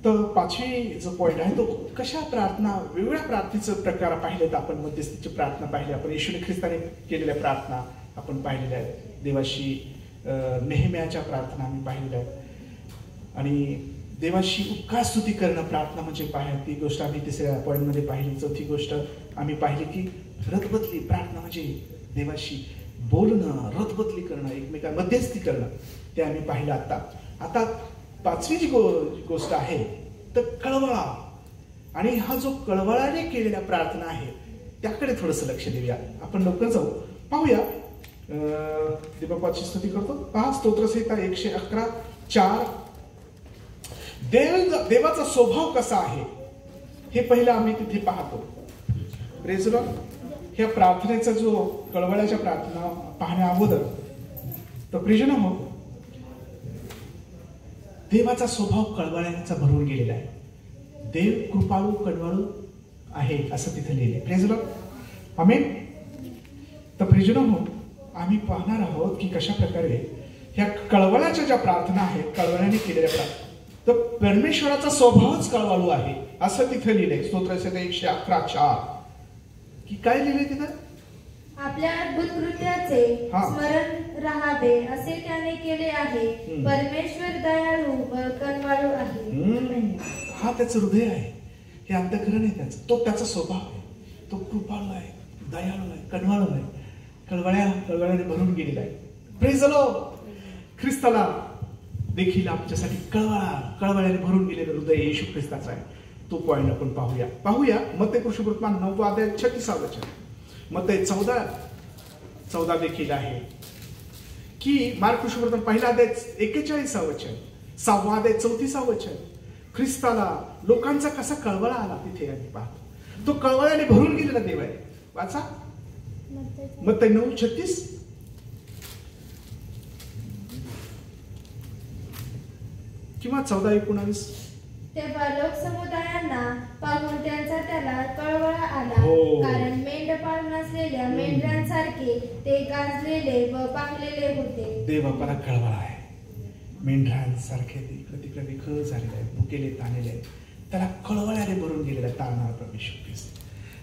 तर 5वी जो पॉइंट आहे तो कशा प्रार्थना, वेगवेगळ्या प्रार्थनेचे प्रकार पाहिले. तर आपण मध्यस्थीची प्रार्थना पाहिली, आपण येशू ख्रिस्ताने केलेल्या प्रार्थना आपण पाहिलेल्या आहेत. देवाशी नेहम्याच्या प्रार्थना आम्ही पाहिलेल्या आहेत. आणि देवाशी उपकार स्तुती करणं प्रार्थना म्हणजे पाहिजे. ती गोष्ट आम्ही 3ऱ्या पॉइंटमध्ये पाहिली. 4थी गोष्ट आम्ही पाहिली की रथबदली प्रार्थना म्हणजे देवाशी बोलणं, रथबदली करणं, एकमेकां मध्यस्थी करणं, ते आम्ही पाहिलं. आता 5वी जी गोष्ट आहे तर कळवळा. आणि हा जो कळवळाने केलेल्या प्रार्थना आहे त्याकडे थोडस लक्ष देऊया. आपण लवकर जाऊ, पाहूया. देवबापाची स्तुती करतो. 5 स्तोत्रसंहिता 111:4. देवाचा स्वभाव कसा आहे हे पहिलं आम्ही तिथे पाहतो. Praise the Lord. ह्या प्रार्थनेचा जो कळवळ्याच्या प्रार्थना पाहण्या अगोदर तर प्रियजन हो, देवाचा स्वभाव कळवळ्याचा भरून गेलेला आहे. देव कृपाळू कळवळू आहे असं तिथे लिहिले. Praise the lord. आमेन. तर प्रियजन हो, आम्ही पाहणार आहोत की कशा प्रकारे ह्या कळवळ्याच्या ज्या प्रार्थना आहेत, कळवळ्याने केलेल्या प्रार्थना, तर परमेश्वराचा स्वभावच कळवळू आहे असं तिथे लिहिलंय. स्तोत्रसंहिता 111:4. की काय लिहिलंय तिथं? आपल्या अद्भुत कृत्याचे स्मरण राहावे असे त्याने केले आहे. परमेश्वर दयाळू व कळवळू आहे. हा त्याचं हृदय आहे, हे अंतःकरण आहे त्याचं. तो त्याचा स्वभाव आहे. तो कृपाळू आहे, दयाळू आहे, कळवळू आहे. कळवळ्याने भरून गेलेला आहे. Praise the Lord. ख्रिस्ताला देखील आमच्यासाठी कळवळ्याने भरून गेलेलं हृदय येशू ख्रिस्ताचं आहे. तो पॉइंट आपण पाहूया. मत्ते कृष्णवर्तमान 9वा अध्याय 36वा वचन. मत्ते 14 देखील आहे. की मार्क कृष्णवर्तमान 1ला अध्याय 41वा वचन, 6वा अध्याय 34वा वचन. ख्रिस्ताला लोकांचा कसा कळवळा आला तिथे आम्ही पाहतो. तो कळवळ्याने भरून गेलेला देव आहे. वाचा मत्ते 9:36. किंवा 14:19. तेव्हा लोकसमुदायांना पाहून त्यांचा त्याला कळवळा आला. कारण मेंढपाळ नसलेल्या मेंढरांसारखे ते गाजलेले व पांगलेले होते. देव आपल्याला कळवळा आहे. मेंढरांसारखे इकडे तिकडे विखळ झालेले आहेत, भुकेले ताणलेले आहेत. त्याला कळवळ्याने भरून गेलेला तारणारा प्रभू येशू ख्रिस्त.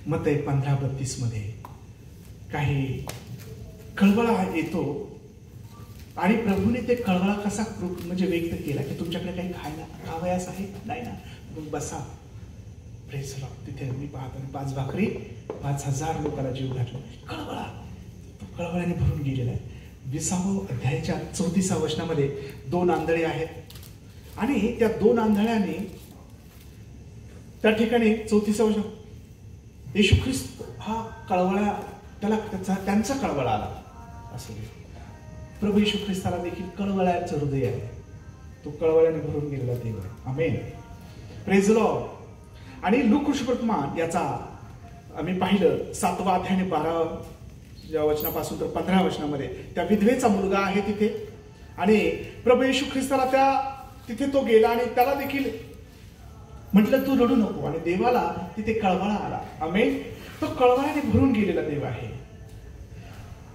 मत्ती 15:32 मध्ये काही कळवळा येतो आणि प्रभूने ते कळवळा कसा म्हणजे व्यक्त केला की तुमच्याकडे काही खावयास आहे नाही ना, मग बसा. Praise Lord. तिथे मी पाहतो 5 भाकरी 5,000 लोकांना जीव घातला. कळवळा तो कळवळ्याने भरून गेलेला आहे. 20व्या अध्यायाच्या 34व्या वचनामध्ये 2 आंधळे आहेत आणि त्या 2 आंधळ्याने त्या ठिकाणी 34व्या वचन येशू ख्रिस्त हा कळवळा त्याला त्यांचा कळवळा आला असं. प्रभू येशू ख्रिस्ताला देखील कळवळ्याचं हृदय आहे. तो कळवळ्याने भरून गेलेला देव आहे. आमेन. Praise lord. आणि लूकवर्तमान याचा आम्ही पाहिलं 7वा अध्याय आणि 12व्या वचनापासून तर 15व्या वचनामध्ये त्या विधवेचा मुलगा आहे तिथे आणि प्रभू येशू ख्रिस्ताला त्या तिथे तो गेला आणि त्याला देखील म्हटलं तू रडू नको आणि देवाला तिथे कळवळा आला. आमेन. तो कळवळ्याने भरून गेलेला देव आहे.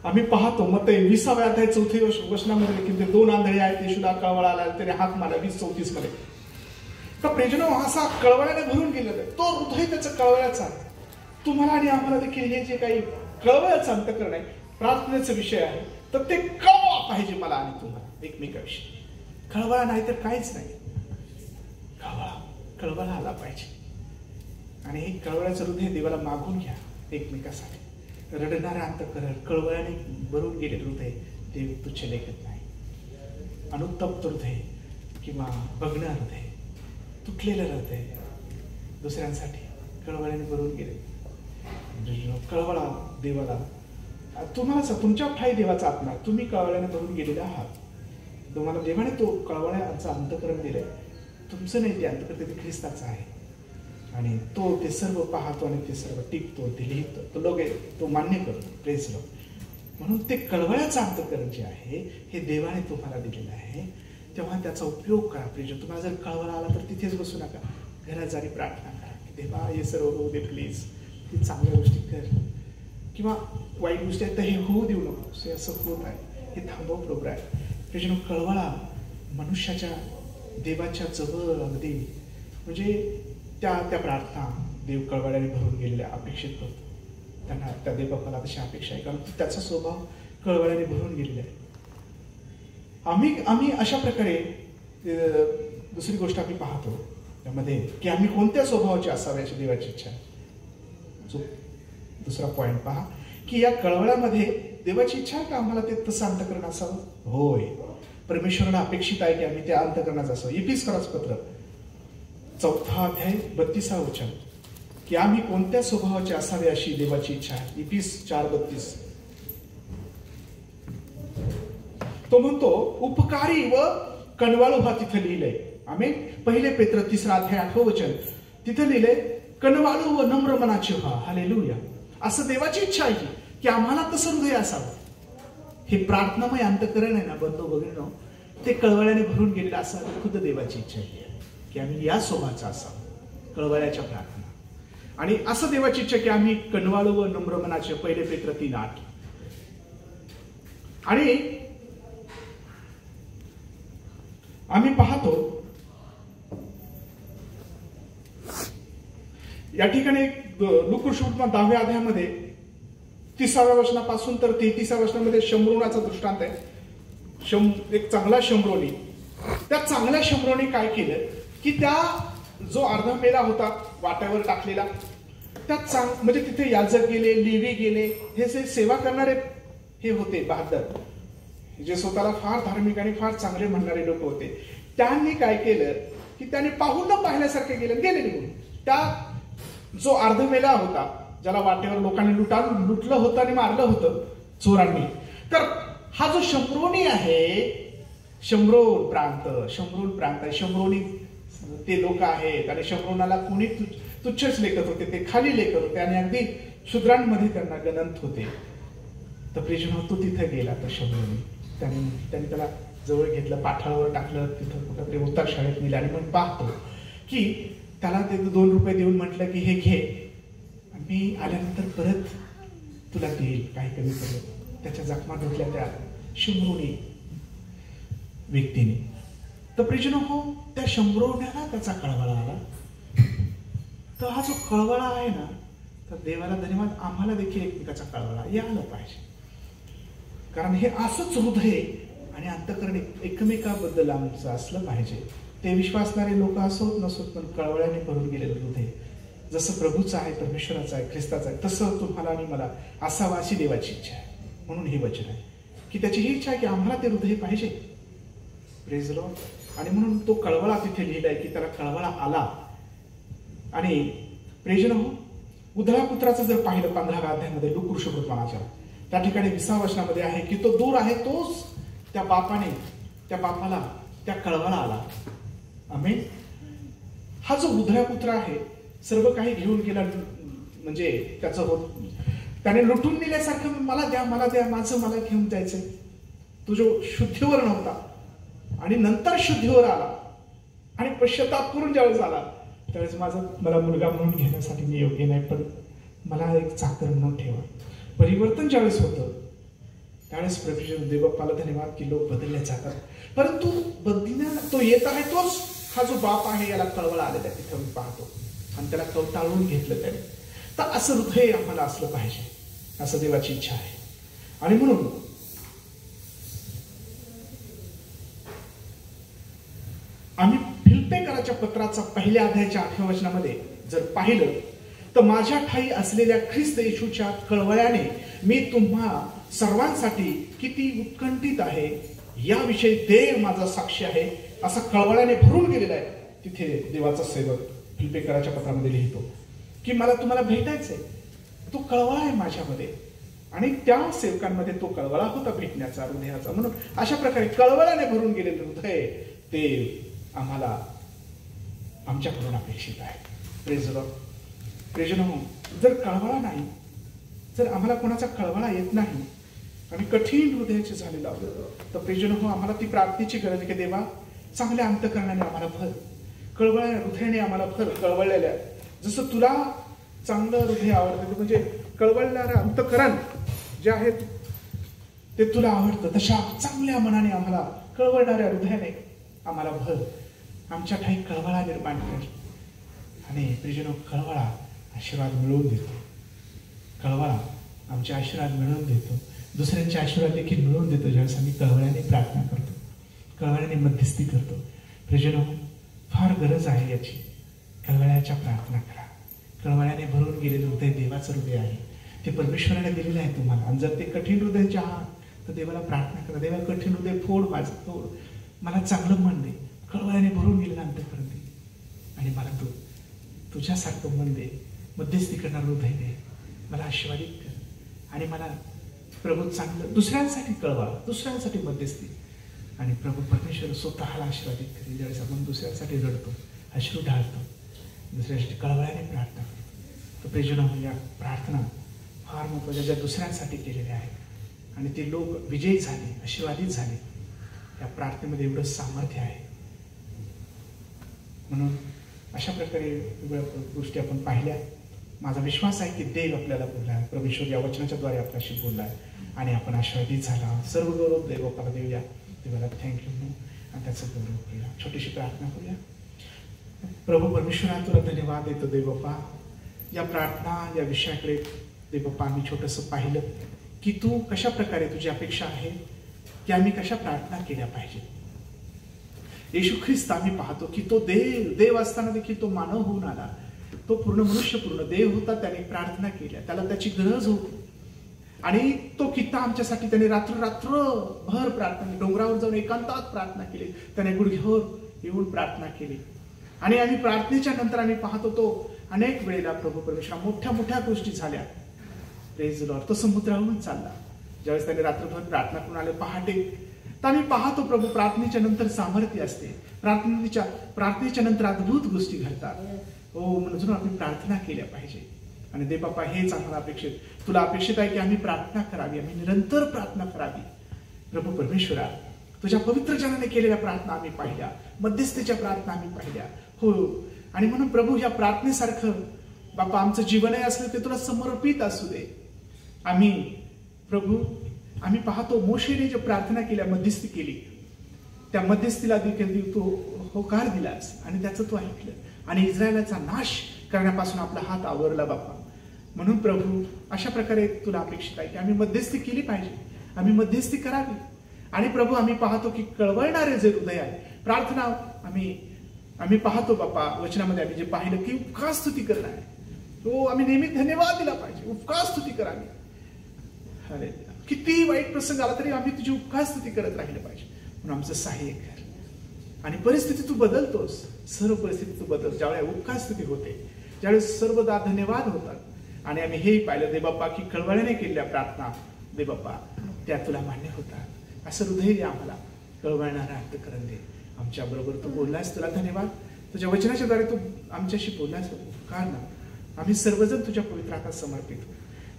आम्ही पाहतो मत्ती 20व्या अध्याय 4 वचनामध्ये देखील ते 2 आंधळे आहेत. येशूला कळवळा आला त्याने हाक मारला 20:34 मध्ये. तर प्रेजनो असा कळवळ्याने भरून गेलेला आहे. तो हृदय त्याचं कळवळ्याचा. तुम्हाला आणि आम्हाला देखील हे जे काही कळवळ्याचं अंतःकरण आहे प्रार्थनेचा विषय आहे तर ते कळवा पाहिजे मला आणि तुम्हाला एकमेकाविषयी. कळवळा नाही तर काहीच नाही. कळवळा आला पाहिजे आणि हे कळवळ्याचं हृदय देवाला मागून घ्या एकमेकासाठी. रडणारा अंतःकरण कळवळ्याने भरून गेले हृदय देव तुच्छ लेखत नाही. अनुतप्त हृदय किंवा बघणं हृदय, तुटलेलं हृदय दुसऱ्यांसाठी कळवळ्याने भरून गेले. कळवळा देवाला तुम्हाला तुमच्या ठाई देवाचा आत्मा तुम्ही कळवळ्याने भरून गेलेले आहात. तुम्हाला देवाने तो कळवळ्याचं अंतःकरण दिलंय. तुमचं नाही ते अंतःकरण ते ख्रिस्ताचं आहे आणि तो ते सर्व पाहतो आणि ते सर्व टिकतो, ते लिहितो, तो लोक तो मान्य करतो. Praise Lord. म्हणून ते कळवळ्याचं अंतःकरण जे आहे हे देवाने तुम्हाला दिलेलं आहे. तेव्हा त्याचा उपयोग करा. प्रेज. तुम्हाला जर कळवळा आला तर तिथेच बसू नका. घरात जारी प्रार्थना करा की देवा हे सर्व होऊ दे प्लीज. ती चांगल्या गोष्टी कर किंवा वाईट गोष्टी आहेत तर हे होऊ देऊ नको. हे असं होत आहे हे थांबव बरोबर आहे. प्रेज. कळवळा मनुष्याच्या देवाच्या जवळ अगदी म्हणजे त्या प्रार्थना देव कळवळ्याने भरून गेलेल्या अपेक्षित करतो. त्यांना त्या देवबापाला तशी अपेक्षा आहे कारण त्याचा स्वभाव कळवळ्याने भरून गेलेला आहे. आम्ही अशा प्रकारे दुसरी गोष्ट आम्ही पाहतो त्यामध्ये की आम्ही कोणत्या स्वभावाचे असावे अशी देवाची इच्छा आहे. दुसरा पॉइंट पहा की या कळवळ्यामध्ये देवाची इच्छा आहे का आम्हाला ते तसं अंतःकरण असावं. होय. परमेश्वराला अपेक्षित आहे की आम्ही त्या अंतःकरणाचं असावं. इफिसकराचं पत्र 4 अध्याय 32 वचन की आम्ही कोणत्या स्वभावाचे असावे अशी देवाची इच्छा आहे. इफिस 4:32. तो म्हणतो उपकारी व कणवाळू हा तिथं लिहिलंय. आम्ही 1 पेत्र 3 अध्याय 8 वचन तिथं लिहिलंय कणवाळू व नम्र मनाचे व्हा. हालेलुया. असं देवाची इच्छा आहे की आम्हाला तसं हृदय असावं. हे प्रार्थनामय अंतःकरण आहे ना बंधू भगिनींनो ते कळवळ्याने भरून गेलेलं असं खुद्द देवाची इच्छा आहे की आम्ही या स्वभावाचा असावं. कळवळ्याच्या प्रार्थना आणि असं देवाची इच्छा की आम्ही कणवाळू व नम्र मनाचे 1 पेत्र 3:8 आणि आम्ही पाहतो या ठिकाणी लूकवर्तमान 10व्या अध्यायामध्ये 30व्या वचनापासून तर 33व्या वचनामध्ये शम्रोनाचा दृष्टांत आहे. एक चांगला शम्रोनी. त्या चांगल्या शम्रोनी काय केलं की त्या जो अर्धा मेला होता वाट्यावर टाकलेला त्या म्हणजे तिथे याजक गेले, लेवी गेले, हे सेवा करणारे हे होते बहादर जे स्वतःला फार धार्मिक आणि फार चांगले म्हणणारे लोक होते. त्यांनी काय केलं की त्यांनी पाहून न पाहिल्यासारखे गेले निघून. त्या जो अर्धमेला होता ज्याला वाटेवर लोकांनी लुटलं होतं आणि मारलं होतं चोरांनी, तर हा जो शम्रोनी आहे शम्रोन प्रांत आहे. शम्रोनी ते लोक आहेत आणि शम्रोनाला कोणी तुच्छच लेखत होते, ते खाली लेखत होते आणि अगदी शूद्रांमध्ये त्यांना गणंत होते. तर प्रिजन तो तिथे गेला तर शम्रोनी त्यांनी त्याला जवळ घेतलं, पाठावर टाकलं, तिथं कुठं ते उतार शाळेत नेलं आणि मग पाहतो की त्याला ते 2 रुपये देऊन म्हटलं की हे घे, मी आल्यानंतर परत तुला देईल काही कमी करून. त्याच्या जखमा धुतल्या त्या शम्रोनी व्यक्तीने तर प्रियजनो हो, त्या शंभरोण्याला त्याचा कळवळा आला. तर हा जो कळवळा आहे ना, तर देवाला धन्यवाद, आम्हाला देखील एकमेकाचा कळवळा यायला पाहिजे. कारण हे असंच हृदय आणि अंतःकरण एकमेकाबद्दल आमचं असलं पाहिजे. ते विश्वासणारे लोक असोत नसोत, पण कळवळ्याने भरून गेलेलं हृदय जसं प्रभूचं आहे, परमेश्वराचं आहे, ख्रिस्ताचं आहे, तसं तुम्हाला आणि मला असावं अशी देवाची इच्छा आहे. म्हणून हे वचन आहे की त्याची ही इच्छा आहे की आम्हाला ते हृदय पाहिजे. Praise lord. आणि म्हणून तो कळवळा तिथे लिहिलाय की त्याला कळवळा आला. आणि प्रेजन हो, उधळा पुत्राचं जर पाहिलं 15व्या अध्यायामध्ये लूक वृषभृत्वानाच्या, त्या ठिकाणी 20व्या वचनामध्ये आहे की तो दूर आहे, तोच त्या बापाला त्या कळवळा आला. आमेन. हा जो उधळा पुत्र आहे, सर्व काही घेऊन गेला, म्हणजे त्याचं त्याने लुटून नेल्यासारखं, मला द्या, माझं मला घेऊन जायचंय. तो जो शुद्धीवर नव्हता आणि नंतर शुद्धीवर आला आणि पश्चाताप करून ज्यावेळेस आला, त्यावेळेस मला मुलगा म्हणून घेण्यासाठी मी योग्य नाही, पण मला एक चाकर म्हणून ठेवा. परिवर्तन ज्यावेळेस होतं त्यावेळेस प्रभू देवबाप्पाला धन्यवाद की लोक बदलले जातात. परंतु बदलण्या तो येत आहे, तोच हा जो बाप आहे याला कळवळा आलेला तिथे मी पाहतो आणि त्याला कवटाळून घेतलं त्याने. तर असं हृदय आम्हाला असलं पाहिजे, असं देवाची इच्छा आहे. आणि म्हणून आम्ही फिलिप्पीकराच्या पत्राचा 1 अध्यायाच्या 8व्या वचनामध्ये जर पाहिलं तर माझ्या ठाई असलेल्या ख्रिस्त येशूच्या कळवळ्याने मी तुम्हा सर्वांसाठी किती उत्कंठित आहे याविषयी देव माझा साक्षी आहे, असा कळवळ्याने भरून गेलेला आहे. तिथे देवाचा सेवक फिलिप्पीकराच्या पत्रामध्ये लिहितो की मला तुम्हाला भेटायचंय, तो कळवळा आहे माझ्यामध्ये. आणि त्या सेवकांमध्ये तो कळवळा होता भेटण्याचा, हृदयाचा. म्हणून अशा प्रकारे कळवळ्याने भरून गेलेलं हृदय ते आम्हाला आमच्याकडून अपेक्षित आहे. Praise Lord. प्रेजन हो, जर कळवळा नाही, जर आम्हाला कोणाचा कळवळा येत नाही, आम्ही कठीण हृदयाचे झालेलो आहोत, तर प्रेजन हो, आम्हाला ती प्रार्थनेची गरज आहे की देवा चांगल्या अंतःकरणाने आम्हाला भर, कळवळ्या हृदयाने आम्हाला भर. कळवळलेल्या जसं तुला चांगलं हृदय आवडतं, म्हणजे कळवळणारं अंतःकरण जे आहे ते तुला आवडतं, तशा चांगल्या मनाने आम्हाला कळवळणाऱ्या हृदयाने आम्हाला भर. आमच्या ठाई कळवळा निर्माण कर. आणि प्रियजनो, कळवळा आशीर्वाद मिळवून देतो. कळवळा आमचे आशीर्वाद मिळवून देतो, दुसऱ्यांचे आशीर्वाद देखील मिळवून देतो. ज्यावेळेस आम्ही कळवळ्याने प्रार्थना करतो, कळवळ्याने मध्यस्थी करतो. प्रियजनो, फार गरज आहे याची. कळवळ्याच्या प्रार्थना करा. कळवळ्याने भरून गेलेलं हृदय देवाचं हृदय आहे, ते परमेश्वराने दिलेलं आहे तुम्हाला. आणि जर ते कठीण हृदयाचे आहात तर देवाला प्रार्थना करा, देवा कठीण हृदय फोड, माझं फोड, मला चांगलं मन दे, कळवळ्याने भरून गेलेलं अंतःकरण दे, आणि मला तुझ्यासारखं मन दे, मध्यस्थी करणार हृदय दे, मला आशीर्वादित कर. आणि मला प्रभू चांगलं दुसऱ्यांसाठी कळवा, दुसऱ्यांसाठी मध्यस्थी. आणि प्रभू परमेश्वर स्वतःला आशीर्वादित करेल. ज्यावेळेस आपण दुसऱ्यांसाठी रडतो, अश्रू ढाळतो, दुसऱ्यासाठी कळवळ्याने प्रार्थना करतो, तर प्रियजनो, या प्रार्थना फार महत्त्वाच्या ज्या दुसऱ्यांसाठी केलेल्या आहेत आणि ते लोक विजयी झाले, आशीर्वादित झाले, या प्रार्थनेमध्ये एवढं सामर्थ्य आहे. म्हणून अशा प्रकारे वेगवेगळ्या गोष्टी आपण पाहिल्या. माझा विश्वास आहे की देव आपल्याला बोलला, परमेश्वर या वचनाच्या द्वारे आपल्याशी बोलला आहे आणि आपण आशीर्वादित झाला. सर्व गौरव देवाला देऊया, देवाला थँक्यू म्हणू आणि त्याचं गौरव करूया. छोटीशी प्रार्थना करूया. प्रभू परमेश्वरा, तुला धन्यवाद देतो देवबाप्पा. या प्रार्थना या विषयाकडे देवबाप्पा आम्ही छोटंसं पाहिलं की तू कशा प्रकारे, तुझी अपेक्षा आहे की आम्ही कशा प्रार्थना केल्या पाहिजे. येशू ख्रिस्त आम्ही पाहतो की तो देव असताना देखील तो मानव होऊन आला, तो पूर्ण मनुष्य, पूर्ण देव होता. त्याने प्रार्थना केल्या, त्याला त्याची गरज होती आणि तो कित्ता आमच्यासाठी त्याने रात्रभर प्रार्थना, डोंगरावर जाऊन एकांतात प्रार्थना केली, त्याने गुडघ्यावर येऊन प्रार्थना केली. आणि आम्ही प्रार्थनेच्या नंतर आम्ही पाहतो तो अनेक वेळेला प्रभू परमेश्वरा मोठ्या मोठ्या गोष्टी झाल्या. Praise Lord. तो समुद्रावरून चालला. ज्यावेळेस त्याने रात्रभर प्रार्थना करून आले पहाटे, तर आम्ही पाहतो प्रभू प्रार्थनेच्या नंतर सामर्थ्य असते, प्रार्थनेच्या नंतर अद्भुत गोष्टी घडतात. हो, म्हणून आम्ही प्रार्थना केल्या पाहिजे. आणि दे बाप्पा, हेच आम्हाला अपेक्षित, तुला अपेक्षित आहे की आम्ही प्रार्थना करावी, आम्ही निरंतर प्रार्थना करावी. प्रभू परमेश्वरा, तुझ्या पवित्र जनाने केलेल्या प्रार्थना आम्ही पाहिल्या, मध्यस्थीच्या प्रार्थना आम्ही पाहिल्या. हो, आणि म्हणून प्रभू, या प्रार्थनेसारखं बाप्पा आमचं जीवनही असलं ते तुला समर्पित असू दे. आम्ही प्रभू, आम्ही पाहतो मोशेने जे प्रार्थना केल्या, मध्यस्थी केली, त्या मध्यस्थीला देखील तू होकार दिलास आणि त्याचं तू ऐकलं आणि इस्रायलाचा नाश करण्यापासून आपला हात आवरला बाप्पा. म्हणून प्रभू अशा प्रकारे तुला अपेक्षित आहे की आम्ही मध्यस्थी केली पाहिजे, आम्ही मध्यस्थी करावी. आणि प्रभू आम्ही पाहतो की कळवळणारे जे हृदय आहे, प्रार्थना आम्ही पाहतो बाप्पा, वचनामध्ये आम्ही जे पाहिलं की उपकार स्तुती करणं आहे. तो आम्ही नेहमी धन्यवाद दिला पाहिजे, उपकार स्तुती करावी. अरे किती वाईट प्रसंग आला तरी आम्ही तुझी उपकार स्तुती करत राहिलं पाहिजे. म्हणून आमचं सहाय्य कर. आणि परिस्थिती तू बदलतोस, सर्व परिस्थिती तू बदल. ज्यावेळेस उपकार स्तुती होते, ज्यावेळेस सर्वदा धन्यवाद होतात आणि आम्ही हेही पाहिलं दे बाप्पा की कळवळ्याने केलेल्या प्रार्थना दे बाप्पा त्या तुला मान्य होतात. असं हृदय दे आम्हाला, कळवळणारा अंतःकरण दे. आमच्या बरोबर तू बोललास, तुला धन्यवाद. तुझ्या वचनाच्या द्वारे तू आमच्याशी बोललास, उपकार ना. आम्ही सर्वजण तुझ्या पवित्र हातात समर्पित.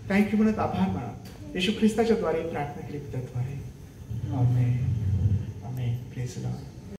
थँक्यू म्हणत आभार माना. येशू ख्रिस्ताच्या द्वारे प्रार्थना केली पिता द्वारे. Amen. Amen. Praise the Lord.